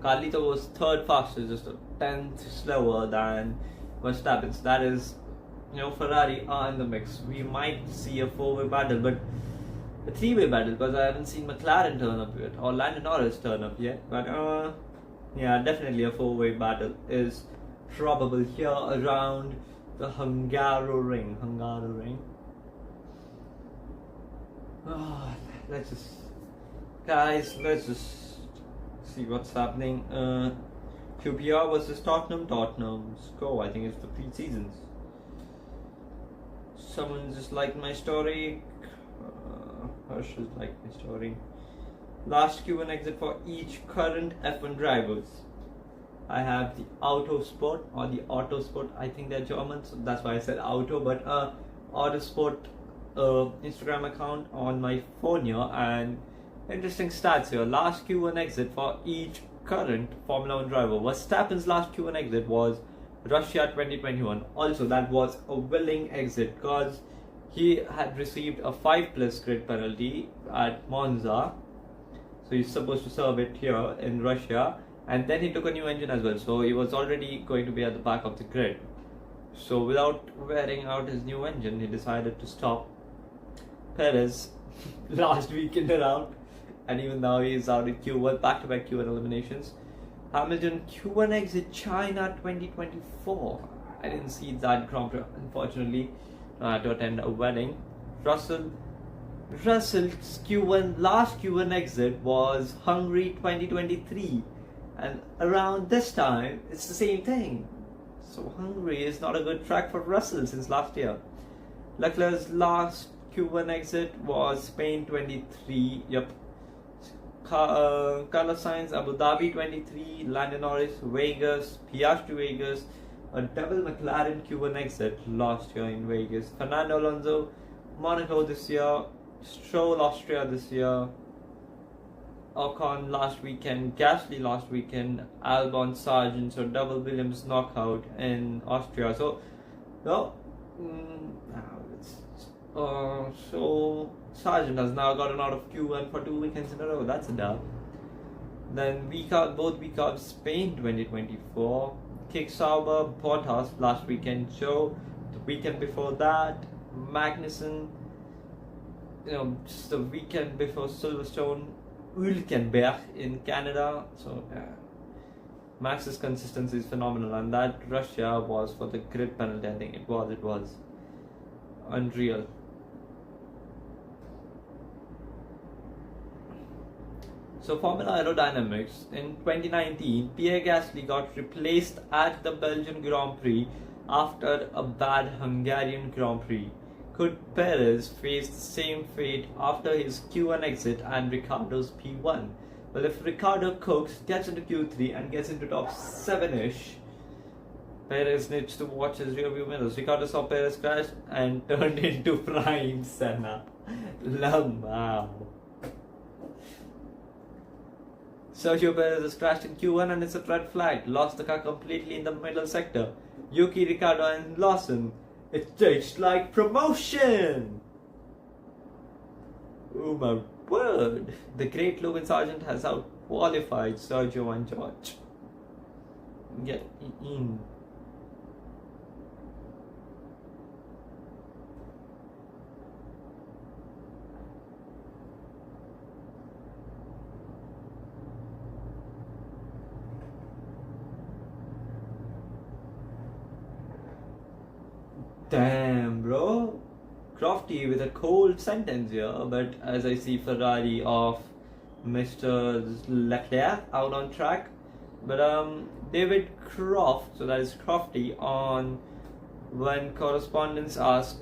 Carlito was third fastest, just a tenth slower than Verstappen. So that is, Ferrari are in the mix. We might see a four-way battle, but a three-way battle, because I haven't seen McLaren turn up yet or Lando Norris turn up yet. But yeah, definitely a four-way battle is probable here around the Hungaroring. Let's just see what's happening. QPR versus Tottenham. Tottenham's go, I think it's the pre-seasons. Someone just liked my story. Harsh has liked my story. Last Q1 exit for each current F1 drivers. I have the Autosport or the Autosport. I think they're German, so that's why I said Auto. But Autosport Instagram account on my phone here, and interesting stats here. Last Q1 exit for each current Formula 1 driver. Verstappen's last Q1 exit was Russia 2021. Also, that was a willing exit because he had received a 5+ grid penalty at Monza. So he's supposed to serve it here in Russia. And then he took a new engine as well. So he was already going to be at the back of the grid. So without wearing out his new engine, he decided to stop Perez last weekend around. And even now he is out in Q1, back-to-back Q1 eliminations. Hamilton Q1 exit China 2024. I didn't see that Grand Prix, unfortunately. I had to attend a wedding. Russell's last Q1 exit was Hungary 2023. And around this time, it's the same thing. So Hungary is not a good track for Russell since last year. Leclerc's last Q1 exit was Spain 23. Yep. Carlos Sainz, Abu Dhabi 23. Lando Norris, Vegas. Piastri, Vegas. A double McLaren Q1 exit last year in Vegas. Fernando Alonso, Monaco this year. Stroll, Austria this year. Ocon last weekend, Gasly last weekend, Albon, Sargent, so double Williams knockout in Austria. So, no, so Sargent has now gotten out of Q1 for 2 weekends in a row. That's a dub. Then both week out Spain 2024. Kick Sauber, Bottas last weekend, Joe. The weekend before that, Magnussen. Just the weekend before Silverstone. Hülkenberg in Canada. So Max's consistency is phenomenal, and that Russia was for the grid penalty. I think it was unreal. So Formula Aerodynamics in 2019, Pierre Gasly got replaced at the Belgian Grand Prix after a bad Hungarian Grand Prix. Could Perez face the same fate after his Q1 exit and Ricciardo's P1? Well, if Ricciardo cooks, gets into Q3 and gets into top 7-ish, Perez needs to watch his rearview mirrors. Ricciardo saw Perez crash and turned into prime Senna. Lamau. Sergio Perez has crashed in Q1 and it's a red flag. Lost the car completely in the middle sector. Yuki, Ricciardo and Lawson. It tastes like promotion! Oh my word! The great Logan Sargent has out-qualified Sergio and George. Get in. Damn, bro. Crofty with a cold sentence here, but as I see Ferrari of Mr. Leclerc out on track, But David Croft, so that is Crofty, on when correspondents ask,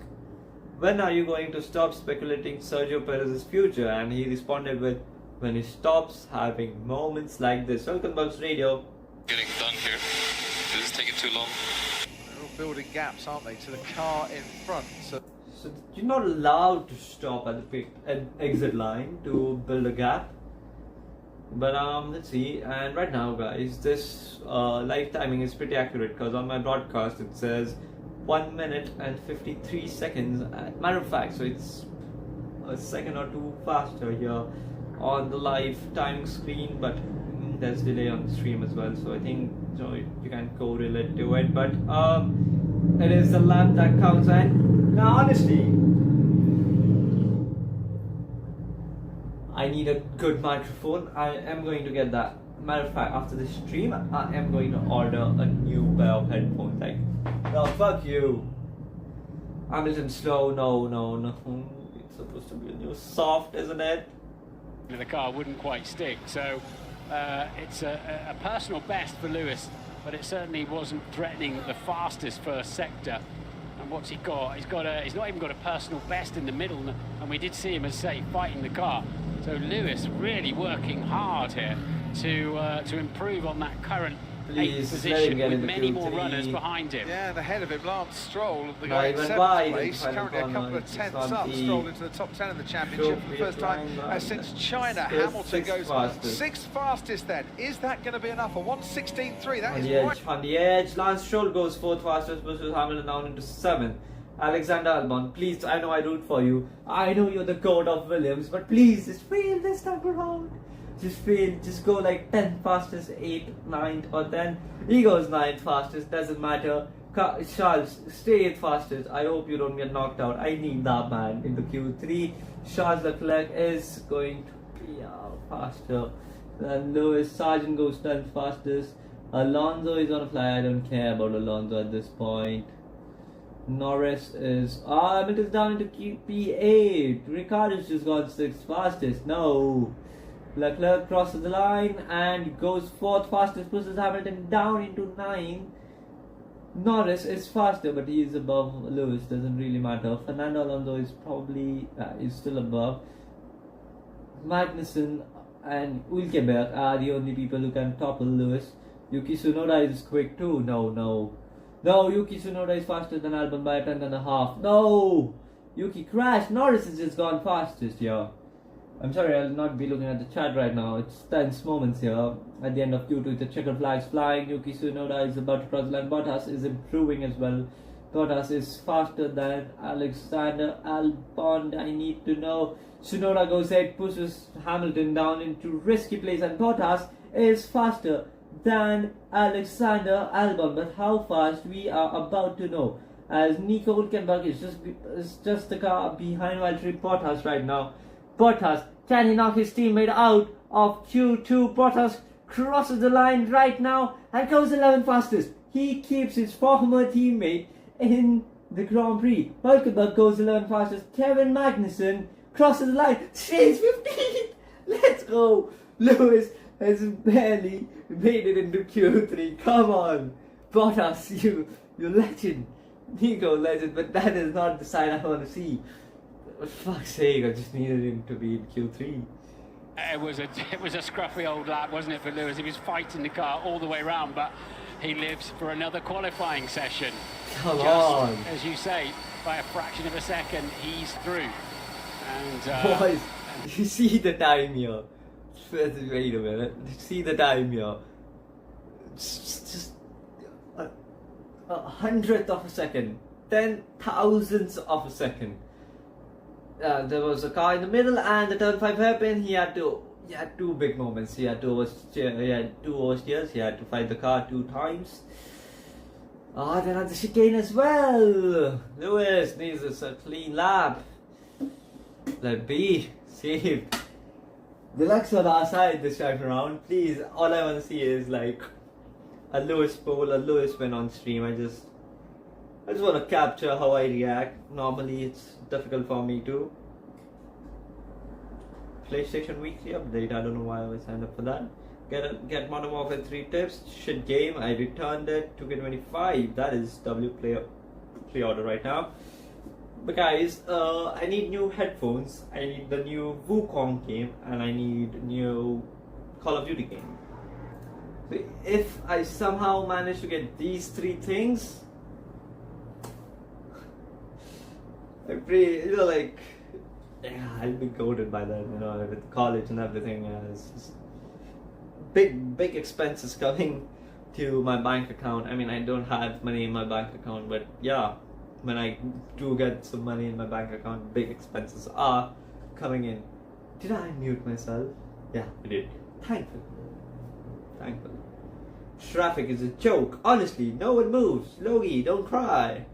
when are you going to stop speculating Sergio Perez's future? And he responded with, when he stops having moments like this. Welcome Bugs Radio. Getting done here. This is taking too long. They're all building gaps, aren't they, to the car in front. So You're not allowed to stop at the exit line to build a gap. But let's see. And right now, guys, this live timing is pretty accurate because on my broadcast it says 1 minute and 53 seconds. Matter of fact, so it's a second or two faster here on the live timing screen, but there's delay on the stream as well. So I think you can correlate to it. But it is the lap that counts. And now, honestly, I need a good microphone. I am going to get that. Matter of fact, after this stream, I am going to order a new pair of headphones. Like, no, fuck you. Hamilton slow. No. It's supposed to be a new soft, isn't it? The car wouldn't quite stick, so it's a personal best for Lewis, but it certainly wasn't threatening the fastest first sector. And what's he got? He's not even got a personal best in the middle, and we did see him, as say, fighting the car. So Lewis really working hard here to improve on that current 8th position with many more runners behind him. Yeah, and ahead of him, Lance Stroll, the guy in 7th place, currently a couple of tenths up. Stroll into the top 10 in the championship for the first time since China. Hamilton goes 6th fastest then. Is that going to be enough? A 1:16.3, that is right. On the edge, Lance Stroll goes 4th fastest versus Hamilton down into 7th. Alexander Albon, please, I know I root for you. I know you're the god of Williams, but please, just fail this time around. Just fail, just go like 10th fastest, 8th, 9th, or 10th. He goes 9th fastest, doesn't matter. Charles, stay 8th fastest. I hope you don't get knocked out. I need that man in the Q3. Charles Leclerc is going to be faster than Lewis. Sargent goes 10th fastest. Alonso is on a fly. I don't care about Alonso at this point. Norris is it is down into P8. Ricciardo's just got 6th fastest. No. Leclerc crosses the line and goes 4th fastest, pushes Hamilton down into 9. Norris is faster, but he is above Lewis. Doesn't really matter. Fernando Alonso is probably is still above. Magnussen and Hülkenberg are the only people who can topple Lewis. Yuki Tsunoda is quick too. No, Yuki Tsunoda is faster than Albon by a tenth and a half. No! Yuki crashed. Norris has just gone fastest here. I'm sorry, I'll not be looking at the chat right now. It's tense moments here. At the end of Q2, the checkered flags flying. Yuki Tsunoda is about to cross the line. Bottas is improving as well. Bottas is faster than Alexander Albon. I need to know. Tsunoda goes 8, pushes Hamilton down into risky place, and Bottas is faster than Alexander Albon. But how fast, we are about to know, as Nico Hülkenberg is just the car behind Valtteri Bottas right now. Bottas, can he knock his teammate out of Q2? Bottas crosses the line right now and goes 11th fastest. He keeps his former teammate in the Grand Prix. Hülkenberg goes 11th fastest. Kevin Magnussen crosses the line. Stays 15th. Let's go. Lewis has barely made it into Q3. Come on. Bottas, you legend. Nico legend, but that is not the side I want to see. For fuck's sake, I just needed him to be in Q3. It was a scruffy old lap, wasn't it, for Lewis? He was fighting the car all the way around, but he lives for another qualifying session. Come on. As you say, by a fraction of a second, he's through. And boys, you see the time here. Wait a minute. See the time here. It's just a hundredth of a second. 10,000ths of a second. There was a car in the middle, and the turn 5 happened. He had two big moments. He had two oversteers. He had to fight the car 2 times. Then at the chicane as well. Lewis needs a clean lap. Let be saved. The luck's on our side this time around. Please, all I want to see is like a Lewis pole, a Lewis win on stream. I just want to capture how I react. Normally it's difficult for me to. PlayStation Weekly update. I don't know why I signed up for that. Get Modern Warfare 3 tips. Shit game. I returned it. 2K25. That is pre-order right now. But guys, I need new headphones. I need the new Wukong game, and I need new Call of Duty game. So if I somehow manage to get these 3 things, I pray, like, yeah, I'll be goated by then, with college and everything. It's just big expenses coming to my bank account. I mean, I don't have money in my bank account, but yeah, when I do get some money in my bank account, big expenses are coming in. Did I mute myself? Yeah, I did. Thankful. Traffic is a joke. Honestly, no one moves. Logie, don't cry.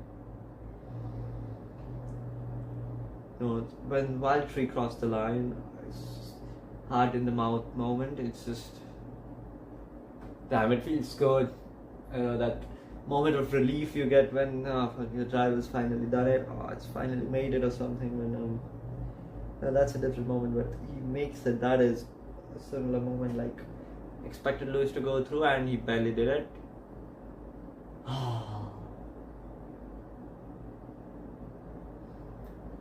No, when Wildtree crossed the line, it's heart in the mouth moment. It's just, damn, it feels good. That moment of relief you get when your driver's finally done it. Oh, it's finally made it or something. When that's a different moment, but he makes it. That is a similar moment. Like, expected Lewis to go through and he barely did it.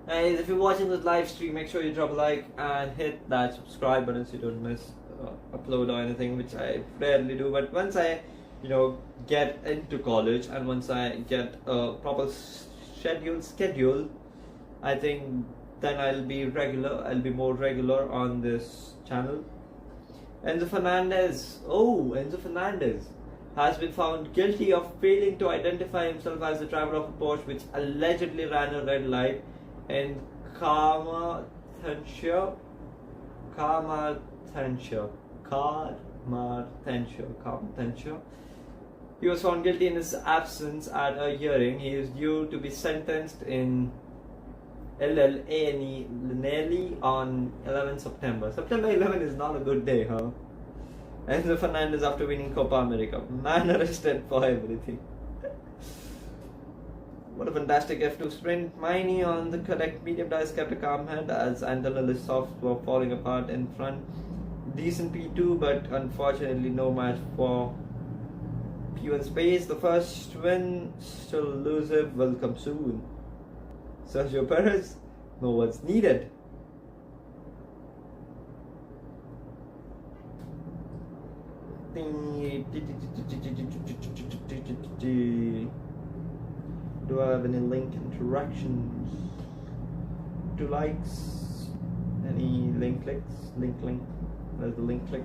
Guys, if you're watching this live stream, make sure you drop a like and hit that subscribe button so you don't miss upload or anything, which I rarely do. But once I get into college and once I get a proper schedule, I think then I'll be more regular on this channel. Enzo Fernandez has been found guilty of failing to identify himself as the driver of a Porsche which allegedly ran a red light in Carmarthenshire. He was found guilty in his absence at a hearing. He is due to be sentenced in LLA on 11 September. September 11 is not a good day, huh? Enzo Fernandez, after winning Copa America, man arrested for everything. What a fantastic F2 sprint. Miney on the correct medium tires kept a calm head as Antonelli's softs were falling apart in front. Decent P2, but unfortunately no match for P1 space. The first win, still elusive, will come soon. Sergio Perez, no words needed. Do I have any link interactions? 2 likes? Any link clicks? Link. Where's the link clicks?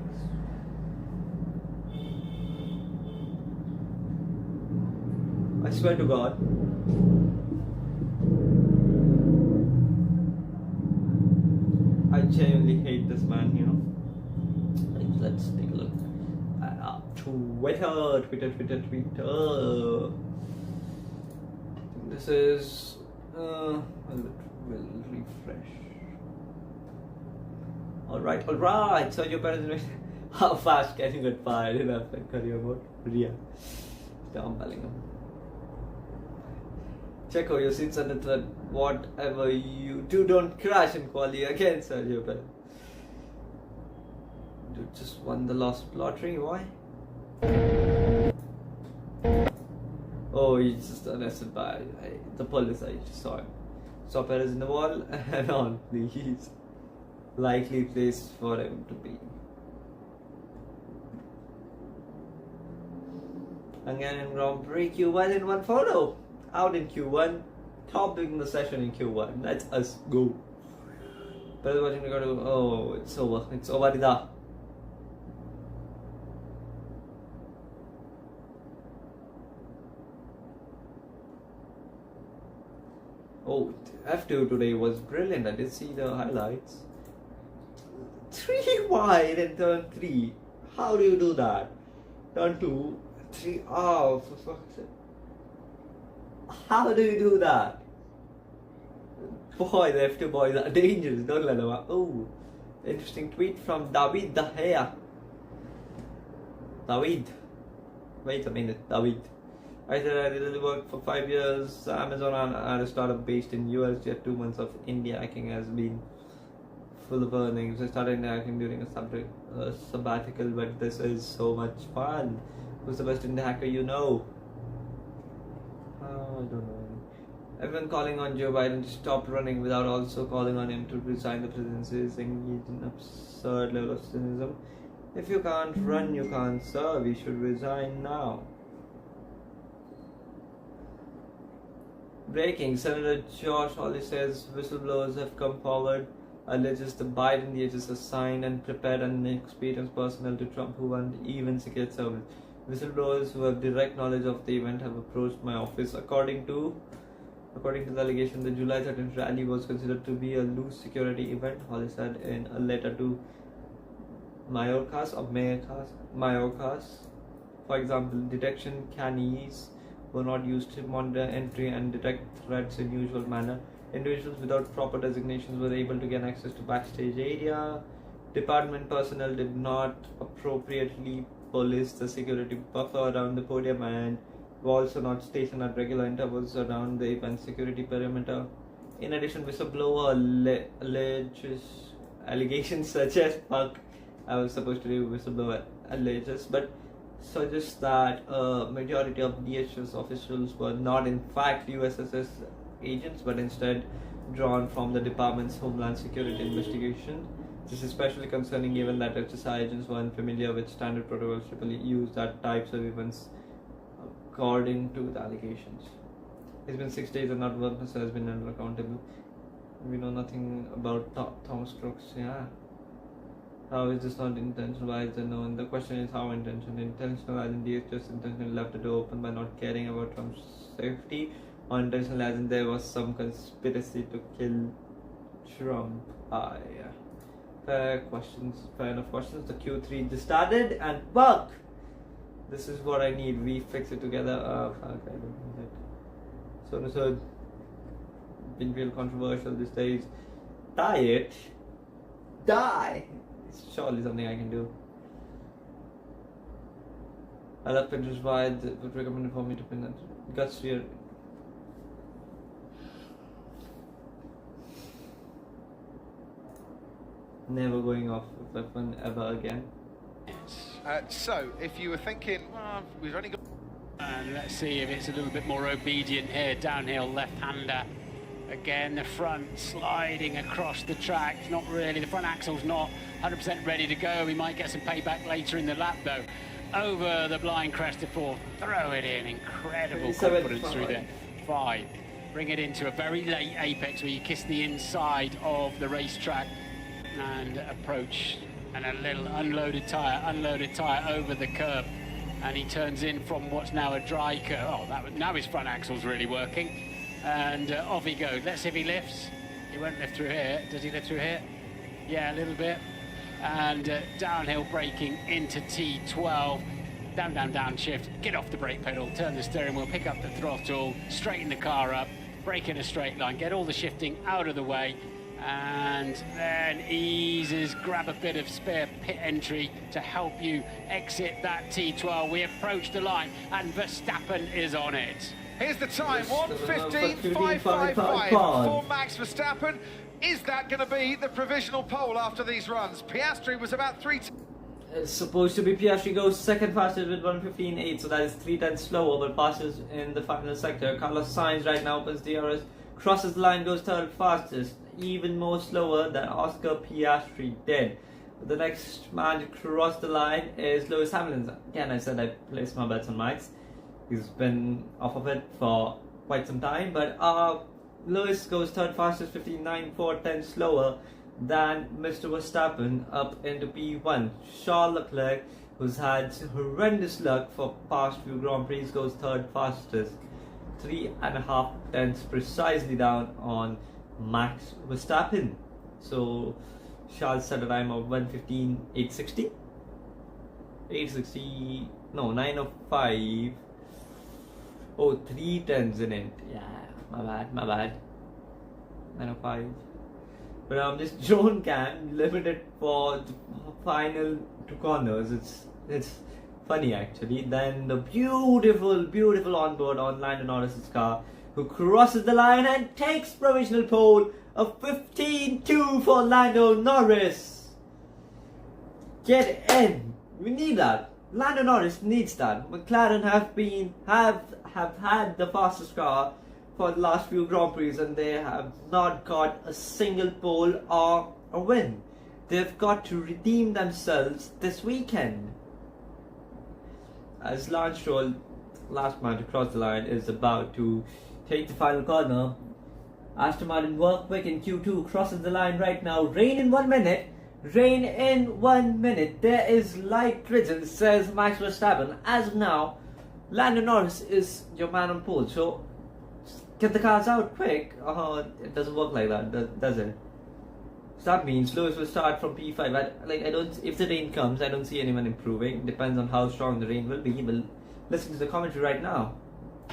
I swear to God. I genuinely hate this man, Let's take a look. Twitter. This is will refresh. Alright. Sergio Perez. How fast can you get fired in a career mode? Ria. Tom Bellingham. Checo, your seat's under threat. Whatever you do, don't crash in quali again, Sergio Perez. You just won the lost lottery. Why? Oh, he's just arrested by the police. I just saw him. Saw Perez in the wall and on the likely place for him to be. Hungarian Grand Prix Q1 in one photo. Out in Q1. Topping the session in Q1. Let's us go. Perez watching the go. Oh, it's over. It's over. Oh, F2 today was brilliant. I did see the highlights. 3 wide in turn 3. How do you do that? Turn 2, 3. Oh, for fuck's sake. How do you do that? Boy, the F2 boys are dangerous. Don't let them out. Oh, interesting tweet from David De Gea. David. Wait a minute, David. I said I really worked for 5 years. Amazon and a startup based in US. Yet 2 months of India hacking has been full of earnings. I started interacting during a sabbatical, but this is so much fun. Who's the best Indie hacker you know? I don't know. Everyone calling on Joe Biden to stop running without also calling on him to resign the presidency is engaged in absurd level of cynicism. If you can't run, you can't serve. You should resign now. Breaking. Senator Josh Hawley says whistleblowers have come forward, alleges the Biden DHS assigned and prepared and experienced personnel to Trump who want even Secret Service. Whistleblowers who have direct knowledge of the event have approached my office. According to the allegation, the July 13th rally was considered to be a loose security event, Hawley said in a letter to Mayorkas. For example, detection canneries were not used to monitor entry and detect threats in usual manner. Individuals without proper designations were able to gain access to backstage area. Department personnel did not appropriately police the security buffer around the podium and were also not stationed at regular intervals around the event security perimeter. In addition, whistleblower allegations such as I was supposed to do whistleblower alleges, but suggests that a majority of DHS officials were not in fact USSS agents but instead drawn from the department's Homeland Security investigation. This is especially concerning given that HSI agents were unfamiliar with standard protocols typically used at types of events, according to the allegations. It's been 6 days and not one person has been held accountable. We know nothing about Thomas Crooks. Yeah. How is this not intentional? Why is it known? The question is how intentional. Intentional as in DHS intentionally left the door open by not caring about Trump's safety, or intentional as in there was some conspiracy to kill Trump. Yeah. Fair enough questions. The Q3 just started and fuck! This is what I need. We fix it together. Fuck, I don't need it. So been real controversial these days. Die. It's surely something I can do. I love Pinterest wide, would recommend it for me to pin that. Guts here. Never going off of F1 ever again. So, if you were thinking, we've only got... And let's see if it's a little bit more obedient here. Downhill left-hander. Again, the front sliding across the track. Not really, the front axle's not 100% ready to go. We might get some payback later in the lap though. Over the blind crest of fourth. Throw it in. Incredible confidence through there. 5. Bring it into a very late apex where you kiss the inside of the racetrack and approach. And a little unloaded tyre over the curb. And he turns in from what's now a dry curve. Oh, now his front axle's really working. And off he goes. Let's see if he lifts. He won't lift through here. Does he lift through here? Yeah, a little bit. And downhill braking into T12. Down shift. Get off the brake pedal. Turn the steering wheel. Pick up the throttle. Straighten the car up. Brake in a straight line. Get all the shifting out of the way. And then eases. Grab a bit of spare pit entry to help you exit that T12. We approach the line and Verstappen is on it. Here's the time, 1:15.555 for Max Verstappen. Is that going to be the provisional pole after these runs? Piastri was about 3... It's supposed to be Piastri goes second fastest with 1:15.8, so that is 3 tenths slower, but passes in the final sector. Carlos Sainz right now opens DRS, crosses the line, goes third fastest, even more slower than Oscar Piastri did. The next man to cross the line is Lewis Hamilton. Again, I said I placed my bets on Max. He's been off of it for quite some time, but Lewis goes third fastest, 59.4 tenths slower than Mr. Verstappen up into P1. Charles Leclerc, who's had horrendous luck for past few Grand Prix, goes third fastest, 3.5 tenths precisely down on Max Verstappen. So Charles set a time of 1:15.860. 860, no, 9:05. Oh, 3 tenths in it. Yeah, my bad. 9:05. But this drone cam limited for the final 2 corners. It's funny actually. Then the beautiful onboard on Lando Norris's car, who crosses the line and takes provisional pole A 15-2 for Lando Norris. Get in. We need that. Lando Norris needs that. McLaren have had the fastest car for the last few Grand Prix, and they have not got a single pole or a win. They've got to redeem themselves this weekend. As Lance Stroll, last man to cross the line, is about to take the final corner, Aston Martin work quick in Q2, crosses the line right now. Rain in 1 minute. Rain in 1 minute. There is light drizzle, says Max Verstappen. As of now, Lando Norris is your man on pole. So get the cars out quick. It doesn't work like that, does it? So that means Lewis will start from P5. If the rain comes, I don't see anyone improving. Depends on how strong the rain will be. We'll listen to the commentary right now.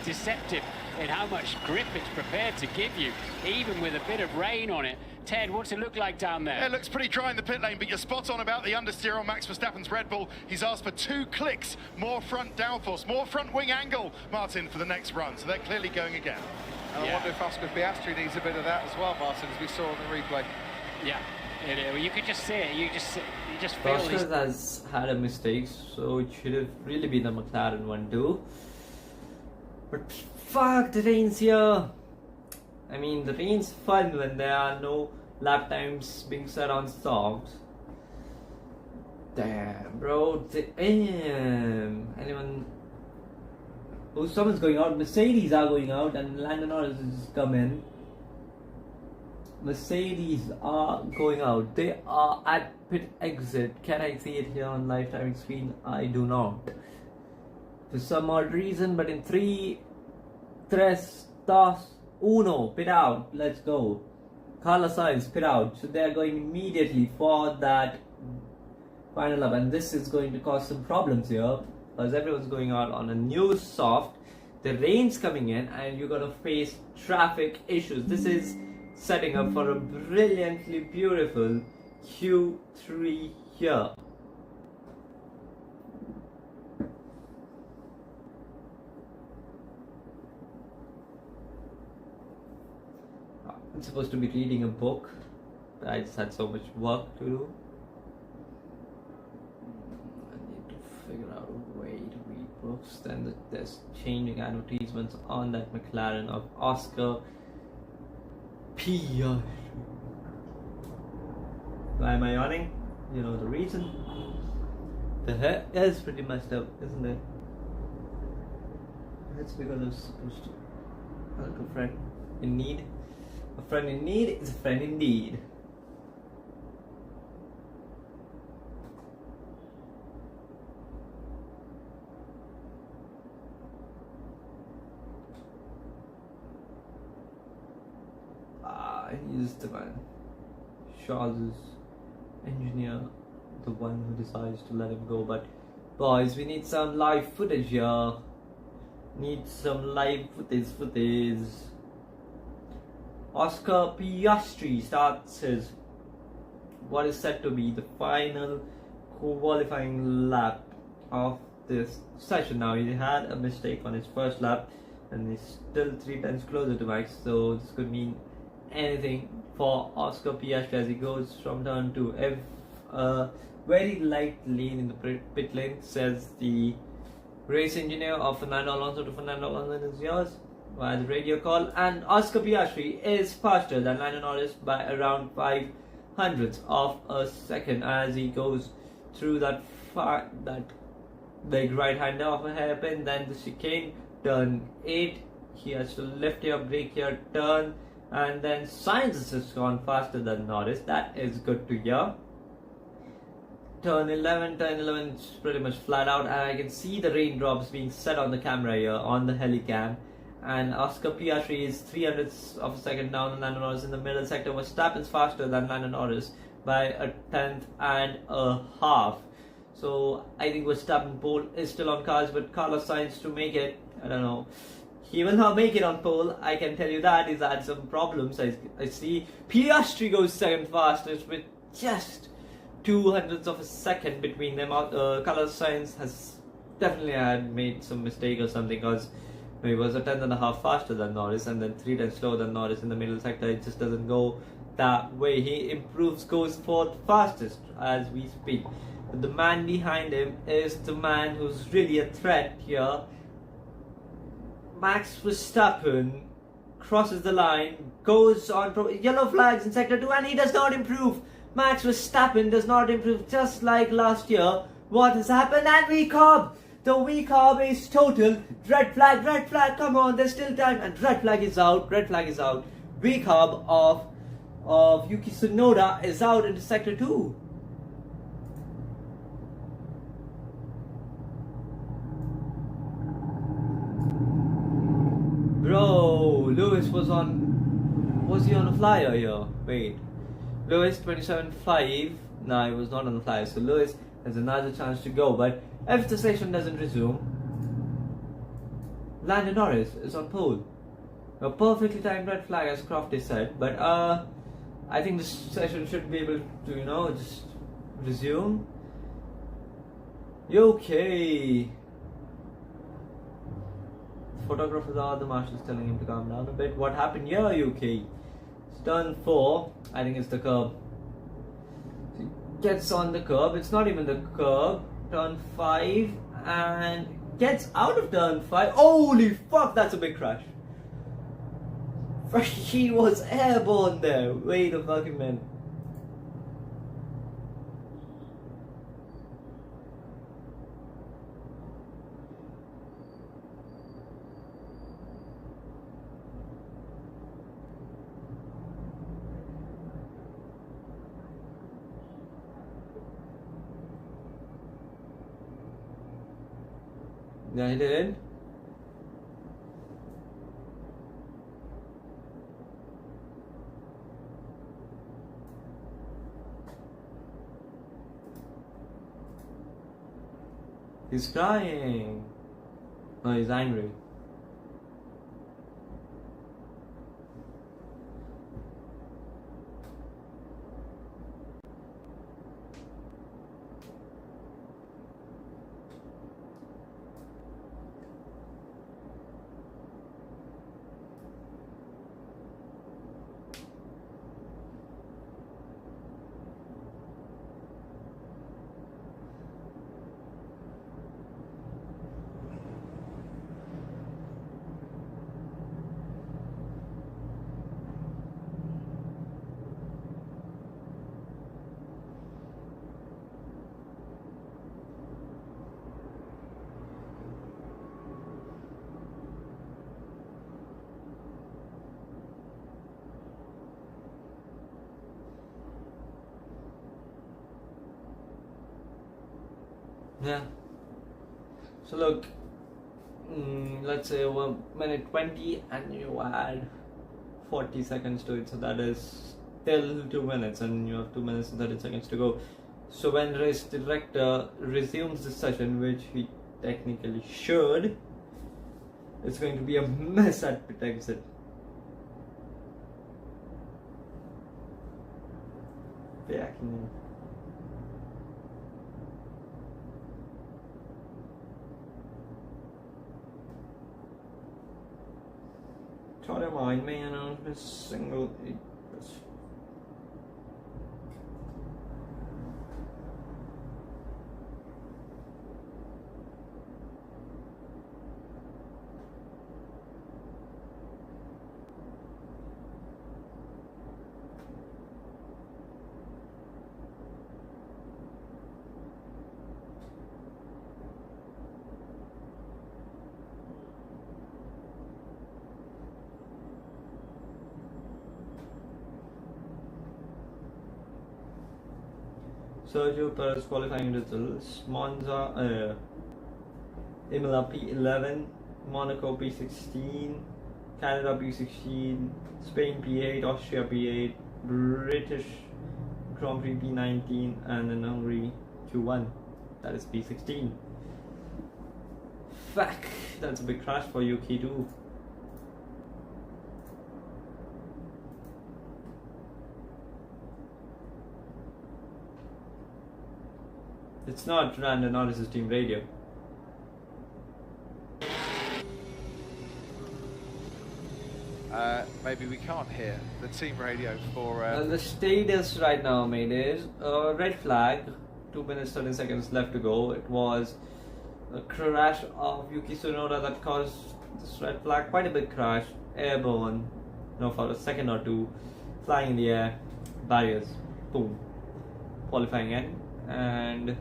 Deceptive in how much grip it's prepared to give you, even with a bit of rain on it. Ted, what's it look like down there? Yeah, it looks pretty dry in the pit lane, but you're spot on about the understeer on Max Verstappen's Red Bull. He's asked for 2 clicks, more front downforce, more front wing angle, Martin, for the next run. So they're clearly going again. And I wonder if Oscar Piastri needs a bit of that as well, Martin, as we saw in the replay. Yeah, you could just see it. You just feel Oscar has had a mistake, so it should have really been a McLaren one too. But fuck, the rain's here. I mean, the rain's fun when there are no lap times being set on softs. Damn, bro. Anyone? Oh, someone's going out. Mercedes are going out, and Lando Norris has come in. Mercedes are going out. They are at pit exit. Can I see it here on live timing screen? I do not. For some odd reason, but in 3, 3, 2, 1, pit out. Let's go. Carlos Sainz, pit out. So they are going immediately for that final lap, and this is going to cause some problems here because everyone's going out on a new soft. The rain's coming in, and you're gonna face traffic issues. This is setting up for a brilliantly beautiful Q3 here. I'm supposed to be reading a book, but I just had so much work to do. I need to figure out a way to read books. Then there's changing advertisements on that McLaren of Oscar P. Why am I yawning? You know the reason. The hair is pretty messed up, isn't it? That's because I'm supposed to help a friend in need. A friend in need is a friend indeed. He's the man. Charles's engineer, the one who decides to let him go. But boys, we need some live footage here. Need some live footage. Oscar Piastri starts his what is said to be the final qualifying lap of this session. Now, he had a mistake on his first lap, and he's still 3 times closer to Max, so this could mean anything for Oscar Piastri as he goes from turn 2. If a very light lean in the pit lane, says the race engineer of Fernando Alonso to Fernando Alonso, is yours via the radio call, and Oscar Piastri is faster than Lando Norris by around 0.05 of a second as he goes through that big right hander of a hairpin. Then the chicane, turn 8, he has to lift your brake here, turn, and then Sainz has gone faster than Norris. That is good to hear. Turn 11 is pretty much flat out, and I can see the raindrops being set on the camera here on the helicam. And Oscar Piastri is 0.03 of a second down on Lando Norris in the middle sector. Verstappen's faster than Lando Norris by 1/10 and a half. So I think Verstappen pole is still on cards, but Carlos Sainz to make it, I don't know. He will not make it on pole, I can tell you that. He's had some problems. I see Piastri goes second fastest with just 0.02 of a second between them. Carlos Sainz has definitely had made some mistake or something, because He was a tenth and a half faster than Norris and then 3 tenths slower than Norris in the middle sector. It just doesn't go that way. He improves, goes fourth fastest as we speak. But the man behind him is the man who's really a threat here. Max Verstappen crosses the line, goes on yellow flags in sector 2, and he does not improve. Max Verstappen does not improve, just like last year. What has happened? And recarb! The recarb is total. Red flag, come on, there's still time. And red flag is out. Recarb of Yuki Tsunoda is out into sector 2. Bro, Lewis was he on a flyer here? Wait. Lewis 27.5. No, he was not on the flyer. So Lewis has another chance to go. But if the session doesn't resume, Lando Norris is on pole. A perfectly timed red flag, as Crofty said. But I think this session should be able to, just resume. Okay. Photographers are the marshals telling him to calm down a bit. What happened here, UK? It's turn 4. I think it's the curb. So he gets on the curb. It's not even the curb. Turn 5 and gets out of turn 5. Holy fuck, that's a big crash. He was airborne there. Wait a fucking minute. Yeah, he did. He's crying. No, he's angry. Yeah. So look, let's say 1 minute 20 and you add 40 seconds to it, so that is still 2 minutes and you have 2 minutes and 30 seconds to go. So when race director resumes the session, which he technically should, it's going to be a mess at pit exit. Backing. Try to mind me, and on a single. Sergio Perez qualifying results: Monza, Imola P11, Monaco P16, Canada P16, Spain P8, Austria P8, British Grand Prix P19, and then Hungary Q1. That is P16. Fuck, that's a big crash for UK too. It's not Lando Norris's team radio. maybe we can't hear the team radio for... Well, the status right now, mate, is red flag, 2 minutes 30 seconds left to go. It was a crash of Yuki Tsunoda that caused this red flag, quite a big crash, airborne, for a second or two, flying in the air, barriers, boom, qualifying end. And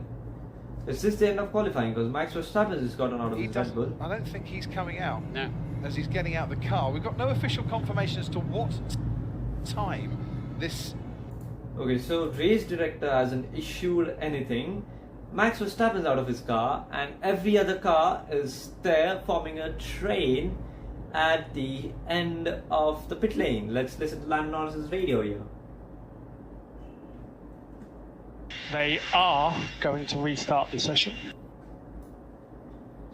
is this the end of qualifying? Because Max Verstappen has gotten out of his Red Bull. I don't think he's coming out. No. As he's getting out the car. We've got no official confirmation as to what time this... Okay, so race director hasn't issued anything. Max Verstappen's out of his car, and every other car is there forming a train at the end of the pit lane. Let's listen to Lando Norris's radio here. They are going to restart the session.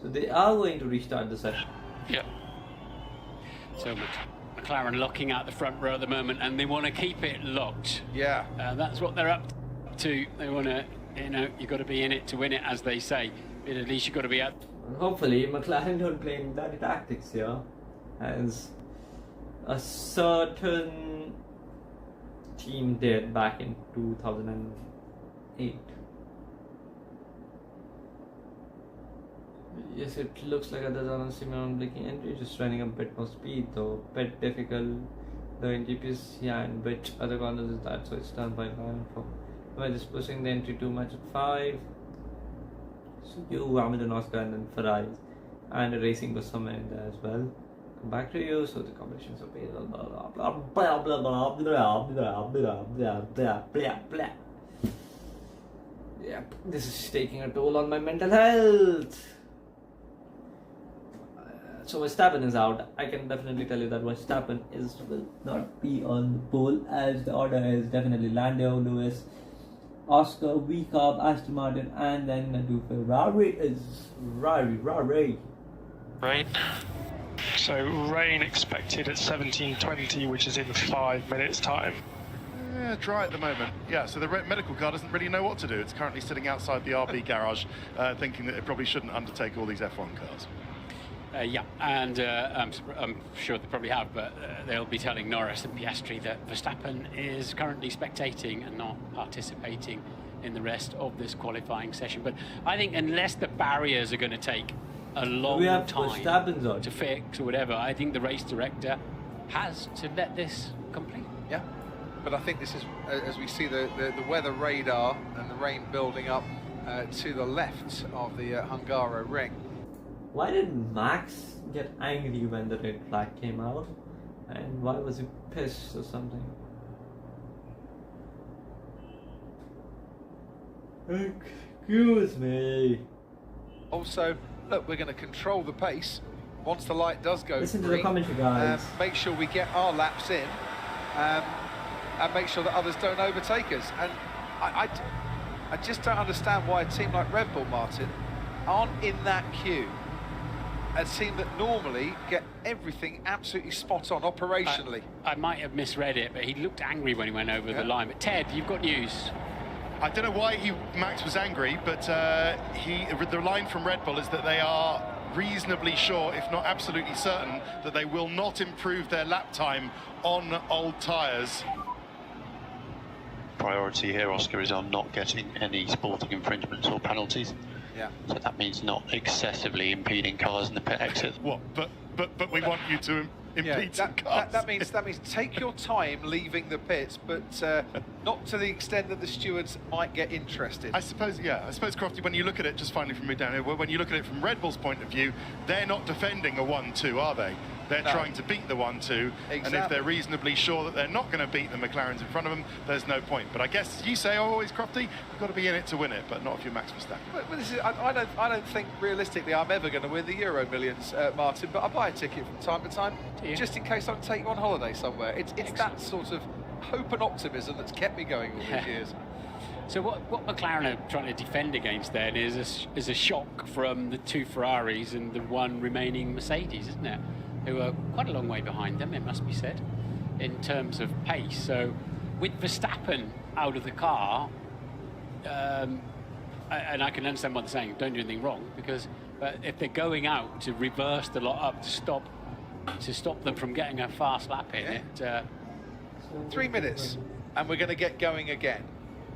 So they are going to restart the session. Yeah. So McLaren locking out the front row at the moment, and they want to keep it locked. Yeah. That's what they're up to. They want to, you've got to be in it to win it, as they say. But at least you've got to be out. Hopefully McLaren don't play any bloody tactics here, as a certain team did back in 2008. Yes, it looks like others are on blinking entry, just running a bit more speed though. Bit difficult. The GP's and which other corners is that, so it's done by 9-4. By just pushing the entry too much at 5. So you, Hamilton, Oscar, and then Ferrari, and the racing was somewhere in there as well. Come back to you, so the competition's okay. Yep, this is taking a toll on my mental health. So Verstappen is out. I can definitely tell you that Verstappen will not be on the pole, as the order is definitely Lando, Lewis, Oscar, Weekob, Aston Martin, and then the Ferrari is Ferrari. Rain. So rain expected at 17:20, which is in 5 minutes' time. Yeah, dry at the moment. Yeah, so the medical car doesn't really know what to do. It's currently sitting outside the RB garage, thinking that it probably shouldn't undertake all these F1 cars. Yeah, and I'm sure they probably have, but they'll be telling Norris and Piastri that Verstappen is currently spectating and not participating in the rest of this qualifying session. But I think unless the barriers are going to take a long time to fix or whatever, I think the race director has to let this complete. Yeah, but I think this is, as we see the weather radar and the rain building up to the left of the Hungaro ring. Why did Max get angry when the red flag came out? And why was he pissed or something? Excuse me. Also, look, we're going to control the pace. Once the light does go Listen green, to the commentary, guys. Make sure we get our laps in, and make sure that others don't overtake us. And I just don't understand why a team like Red Bull, Martin, aren't in that queue. A team that normally get everything absolutely spot on operationally. I might have misread it, but he looked angry when he went over the line. But Ted, you've got news. I don't know why Max was angry, but the line from Red Bull is that they are reasonably sure, if not absolutely certain, that they will not improve their lap time on old tyres. Priority here, Oscar, is on not getting any sporting infringements or penalties. Yeah. So that means not excessively impeding cars in the pit exit. What? But we want you to impede some cars. That means take your time leaving the pits, but not to the extent that the stewards might get interested. I suppose, Crofty, when you look at it, just finally from me down here, when you look at it from Red Bull's point of view, they're not defending a 1-2, are they? They're trying to beat the 1-2, exactly. And if they're reasonably sure that they're not going to beat the McLarens in front of them, there's no point. But I guess you say always, Crofty, you've got to be in it to win it, but not if you're Max Verstappen. But this is, I don't think realistically I'm ever going to win the Euro Millions, Martin. But I buy a ticket from time to time, just in case I can take you on holiday somewhere. It's that sort of hope and optimism that's kept me going all these years. So what McLaren are trying to defend against then is a shock from the 2 Ferraris and the 1 remaining Mercedes, isn't it? Who are quite a long way behind them, it must be said, in terms of pace. So with Verstappen out of the car, and I can understand what they're saying, don't do anything wrong, because if they're going out to reverse the lot up to stop to stop them from getting a fast lap in. Yeah. 3 minutes, and we're going to get going again.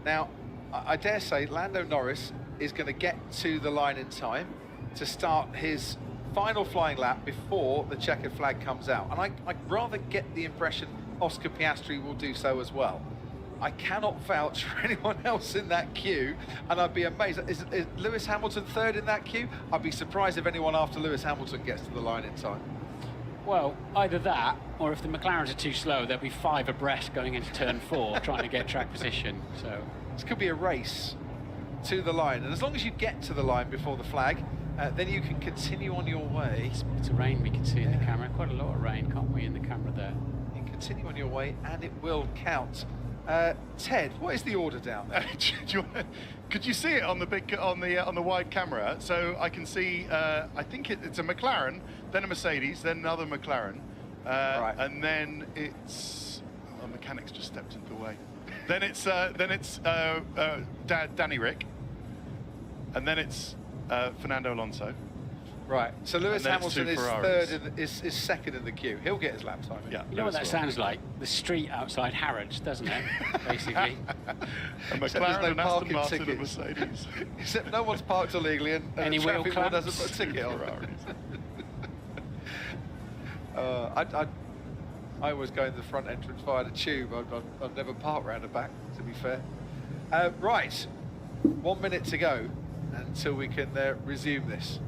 Now, I dare say Lando Norris is going to get to the line in time to start his final flying lap before the checkered flag comes out. And I'd rather get the impression Oscar Piastri will do so as well. I cannot vouch for anyone else in that queue, and I'd be amazed. Is Lewis Hamilton third in that queue? I'd be surprised if anyone after Lewis Hamilton gets to the line in time. Well, either that, or if the McLarens are too slow, there'll be 5 abreast going into turn 4, trying to get track position. So this could be a race to the line, and as long as you get to the line before the flag, then you can continue on your way. Spots of rain we can see in the camera. Quite a lot of rain, can't we, in the camera there? You can continue on your way, and it will count. Ted, what is the order down there? Could you see it on the big on the wide camera? So I can see. I think it's a McLaren, then a Mercedes, then another McLaren, right. And then it's. Oh, mechanics just stepped into the way. Then it's Danny Rick, and then it's Fernando Alonso. Right, so Lewis Hamilton is third, is second in the queue. He'll get his lap time. Yeah, you know what that sounds like? The street outside Harrods, doesn't it? Basically. A McLaren, no Aston Martin, and Mercedes. Except no one's parked illegally, and the traffic ward hasn't put a ticket on. I always go in the front entrance via the tube. I've never parked round the back, to be fair. Right, 1 minute to go until we can resume this.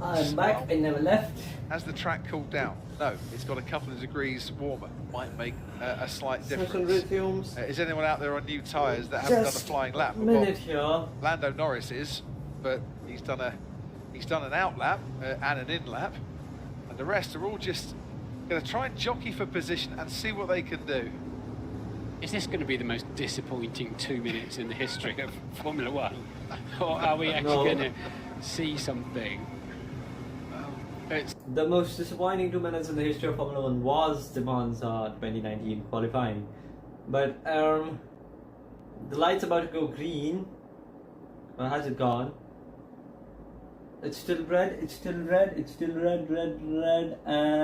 I'm back, I never left. Has the track cooled down? No, it's got a couple of degrees warmer. Might make a slight difference. Is anyone out there on new tyres that haven't done a flying lap? Here. Lando Norris is, but he's done an out lap and an in lap, and the rest are all just going to try and jockey for position and see what they can do. Is this going to be the most disappointing 2 minutes in the history of Formula One, or are we actually going to see something? The most disappointing 2 minutes in the history of Formula 1 was the Monza 2019 qualifying. But the light's about to go green. Or has it gone? It's still red, it's still red, it's still red, and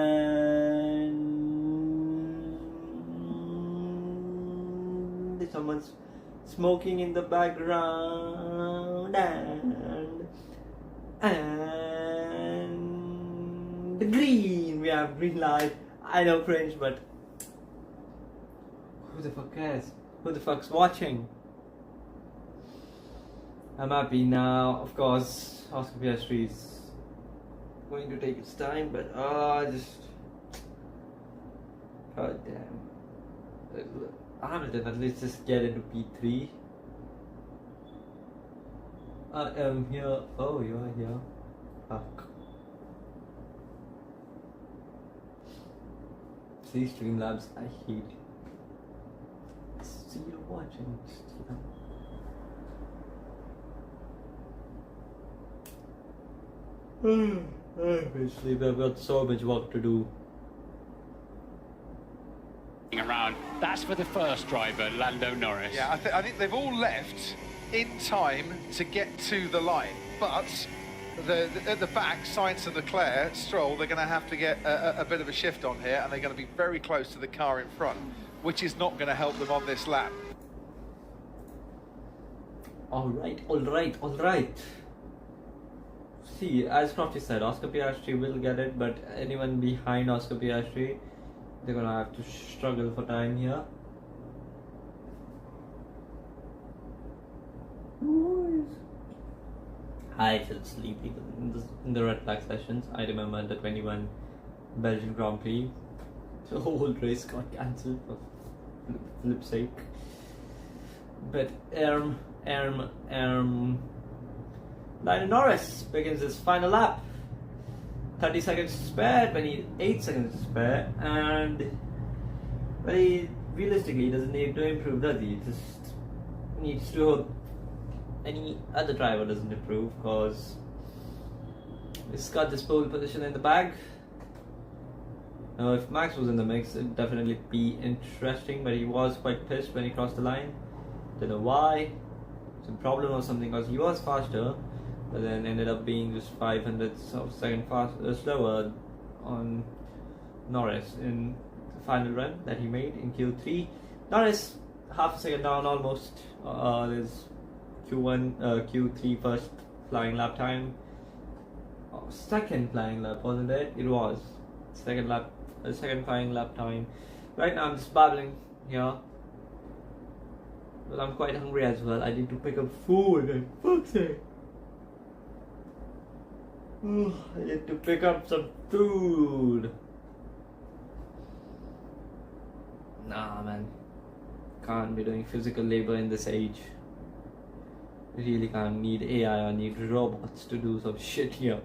someone's smoking in the background, and the green, we have green light. I know cringe, but who the fuck cares? Who the fuck's watching? I'm happy now. Of course, Oscar Piastri is going to take its time, but god damn. Hamilton, at least just get into P3. I am here. Oh, you are here. Fuck. See, Streamlabs, I hate it. Still watching. Sleep. I've got so much work to do. Around. That's for the first driver, Lando Norris. Yeah, I think they've all left in time to get to the line, but at the back, Sainz and Leclerc, Stroll, they're going to have to get a bit of a shift on here, and they're going to be very close to the car in front, which is not going to help them on this lap. All right. See, as Crofty said, Oscar Piastri will get it, but anyone behind Oscar Piastri, they're gonna have to struggle for time here. I fell sleepy in the red flag sessions. I remember the 21 Belgian Grand Prix. The whole race got cancelled for flip's sake. But Lando Norris begins his final lap. 30 seconds to spare, 28 seconds to spare, and realistically, he doesn't need to improve, does he? He just needs to hope any other driver doesn't improve, because he's got this pole position in the bag. Now, if Max was in the mix, it'd definitely be interesting, but he was quite pissed when he crossed the line. Don't know why. Some problem or something, because he was faster. but then ended up being just 500 of second slower on Norris in the final run that he made in Q3. Norris half a second down almost. There's Q3 first flying lap time. Second flying lap, wasn't it? It was second flying lap time. Right now I'm just babbling here. Well, I'm quite hungry as well. I need to pick up food. For fuck's sake. I need to pick up some food. Nah, man. Can't be doing physical labor in this age. Really can't. Need AI or need robots to do some shit here.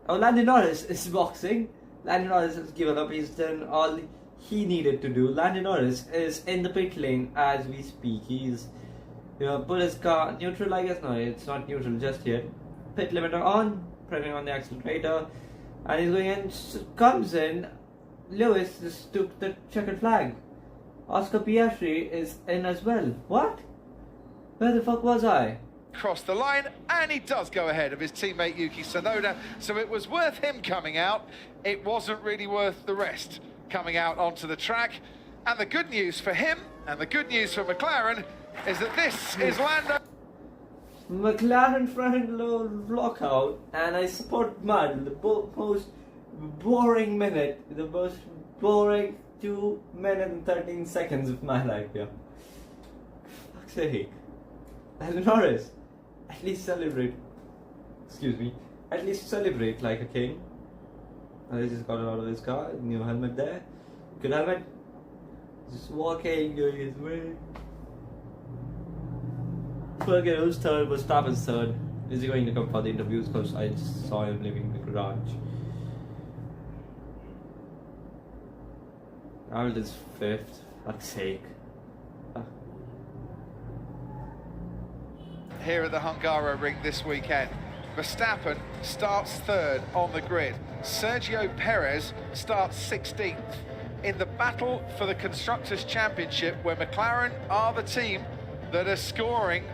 Oh, Lando Norris is boxing. Lando Norris has given up. He's done all he needed to do. Lando Norris is in the pit lane as we speak. He's put his car neutral, I guess. No, it's not neutral just yet. Pit limiter on, pressing on the accelerator, and he's going in. Comes in. Lewis just took the checkered flag. Oscar Piastri is in as well. What? Where the fuck was I? Cross the line, and he does go ahead of his teammate Yuki Tsunoda, so it was worth him coming out. It wasn't really worth the rest coming out onto the track. And the good news for him, and the good news for McLaren, is that this is Lando. McLaren front low lockout, and I support Mud, the most boring minute, the most boring 2 minutes and 13 seconds of my life here. Fuck's sake. And Norris, at least celebrate. Excuse me. At least celebrate like a king. And he just got it out of his car. New helmet there. Good helmet. Just walking, doing his way. Forget who's third, was Verstappen's third. Is he going to come for the interviews? Because I just saw him leaving the garage. Hamilton's fifth. Fuck's sake. Here at the Hungaroring this weekend, Verstappen starts third on the grid. Sergio Perez starts 16th. In the battle for the Constructors' Championship, where McLaren are the team that are scoring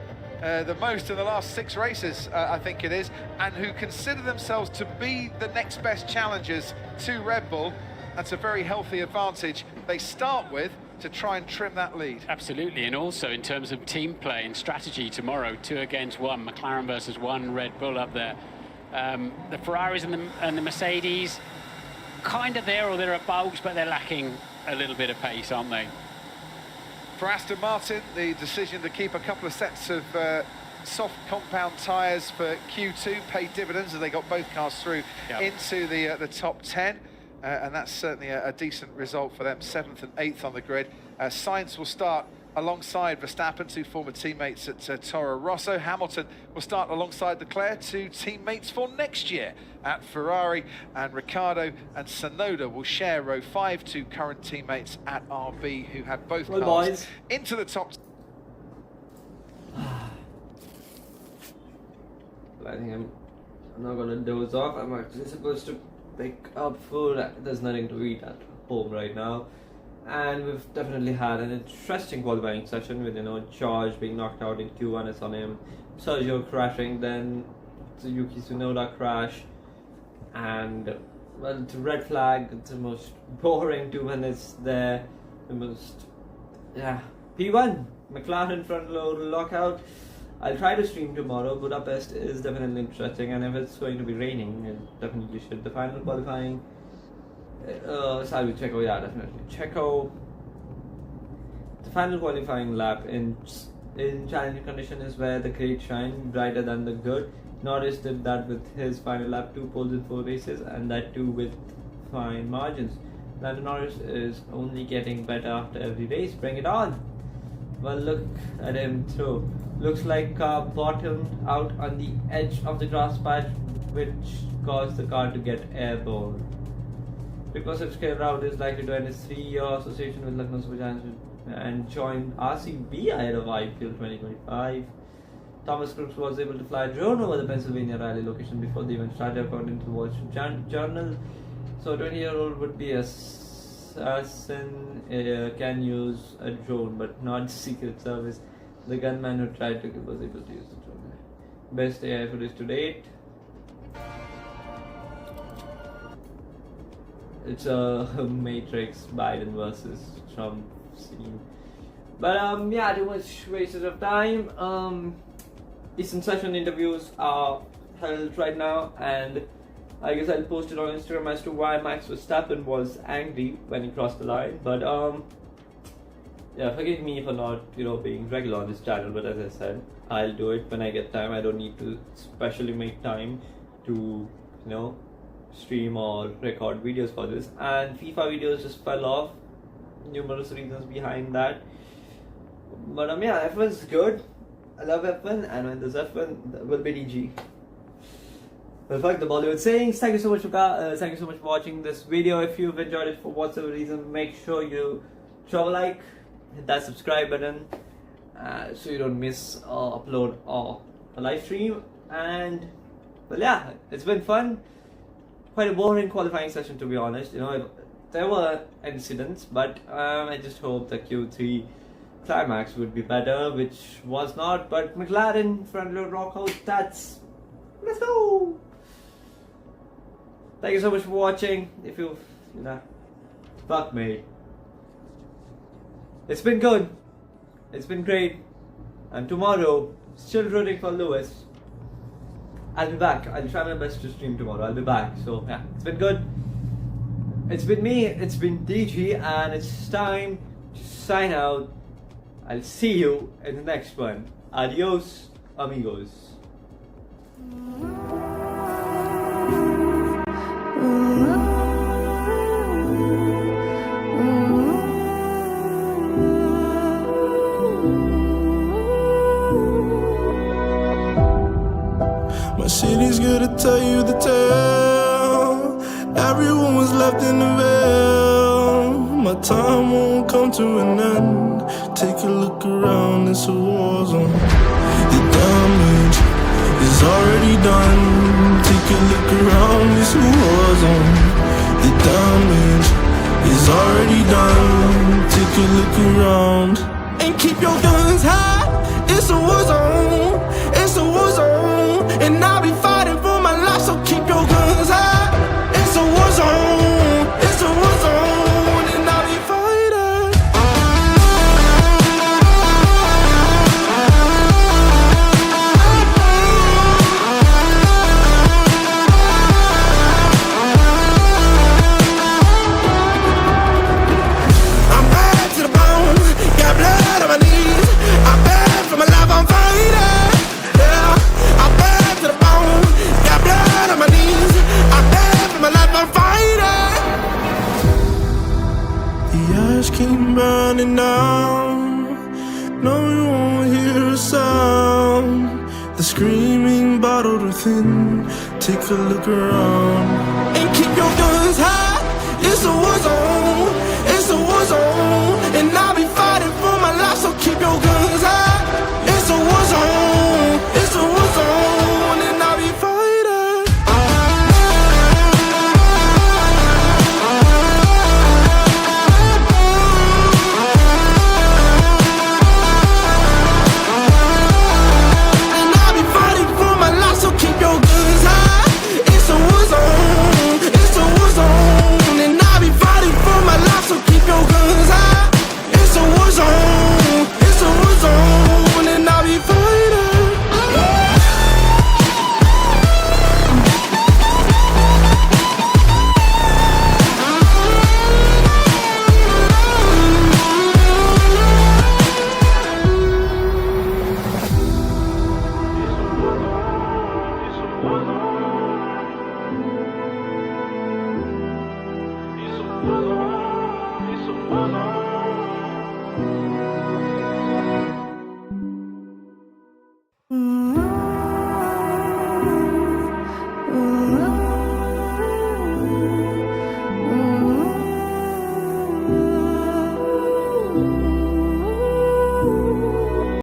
the most in the last 6 races, I think it is, and who consider themselves to be the next best challengers to Red Bull. That's a very healthy advantage they start with to try and trim that lead. Absolutely, and also in terms of team play and strategy tomorrow, 2 against 1, McLaren versus 1, Red Bull up there. The Ferraris and the Mercedes, kind of there or thereabouts, but they're lacking a little bit of pace, aren't they? For Aston Martin, the decision to keep a couple of sets of soft compound tyres for Q2 paid dividends as they got both cars through into the top 10. And that's certainly a decent result for them, 7th and 8th on the grid. Sainz will start alongside Verstappen, 2 former teammates at Toro Rosso. Hamilton will start alongside Leclerc, 2 teammates for next year at Ferrari. And Ricciardo and Tsunoda will share row 5, 2 current teammates at RB who had both cars into the top. I think I'm not gonna doze off. I'm actually supposed to pick up food. There's nothing to eat at home right now, and we've definitely had an interesting qualifying session with George being knocked out in Q1. It's on him. Sergio crashing, then the Yuki Tsunoda crash, and well, the red flag. It's the most boring 2 minutes there. The most P1 McLaren front load lockout. I'll try to stream tomorrow. Budapest is definitely interesting, and if it's going to be raining, it definitely should. The final qualifying, sorry, Checo, yeah, definitely. Checo, the final qualifying lap in challenging condition is where the great shine, brighter than the good. Norris did that with his final lap, 2 poles in 4 races, and that too with fine margins. Lando Norris is only getting better after every race. Bring it on! Well, look at him throw. Looks like car bottomed out on the edge of the grass patch, which caused the car to get airborne. Because its scale route is likely to end its 3-year association with Lucknow Super Giants and join RCB ahead of IPL 2025. Thomas Crooks was able to fly a drone over the Pennsylvania rally location before the event started, according to the Wall Street Journal. So a 20-year-old would be assassin can use a drone, but not Secret Service. The gunman who tried to kill was able to use the drone. Best AI footage to date. It's a Matrix Biden versus Trump scene. But yeah, too much wasted of time. Decent session interviews are held right now, and I guess I'll post it on Instagram as to why Max Verstappen was angry when he crossed the line. But yeah, forgive me for not being regular on this channel. But as I said, I'll do it when I get time. I don't need to specially make time to stream or record videos for this. And FIFA videos just fell off. Numerous reasons behind that. But yeah, F1 is good. I love F1, and when there's F1, there will be DG. Well, fuck the Bollywood sayings. Thank you so much for watching this video. If you've enjoyed it for whatever reason, make sure you drop a like, hit that subscribe button, so you don't miss upload or a live stream. And well, yeah, it's been fun. Quite a boring qualifying session, to be honest. There were incidents, but I just hope the Q3 climax would be better, which was not. But McLaren front load rock out. Let's go. Thank you so much for watching. If you fuck me. It's been good. It's been great. And tomorrow, still rooting for Lewis. I'll be back. I'll try my best to stream tomorrow. I'll be back. So yeah, it's been good. It's been me. It's been DG, and it's time to sign out. I'll see you in the next one. Adios, amigos. My city's gonna tell you the tale. Everyone was left in the veil. My time won't come to an end. Take a look around, it's a war zone. The damage is already done. Take a look around, it's a war zone. The damage is already done. Take a look around. And keep your guns high. It's a war zone. It's a war zone. And I'll be fighting for my life, so keep your guns high. It's a war zone. It's a war zone. And I'll be fighting. Keep burning now. No, you won't hear a sound. The screaming bottled within. Take a look around. And keep your guns high. It's a war zone. It's a war zone. And I'll be fighting for my life, so keep your guns high. It's a war zone. It's a war zone. And I'll be fighting. It's a war zone.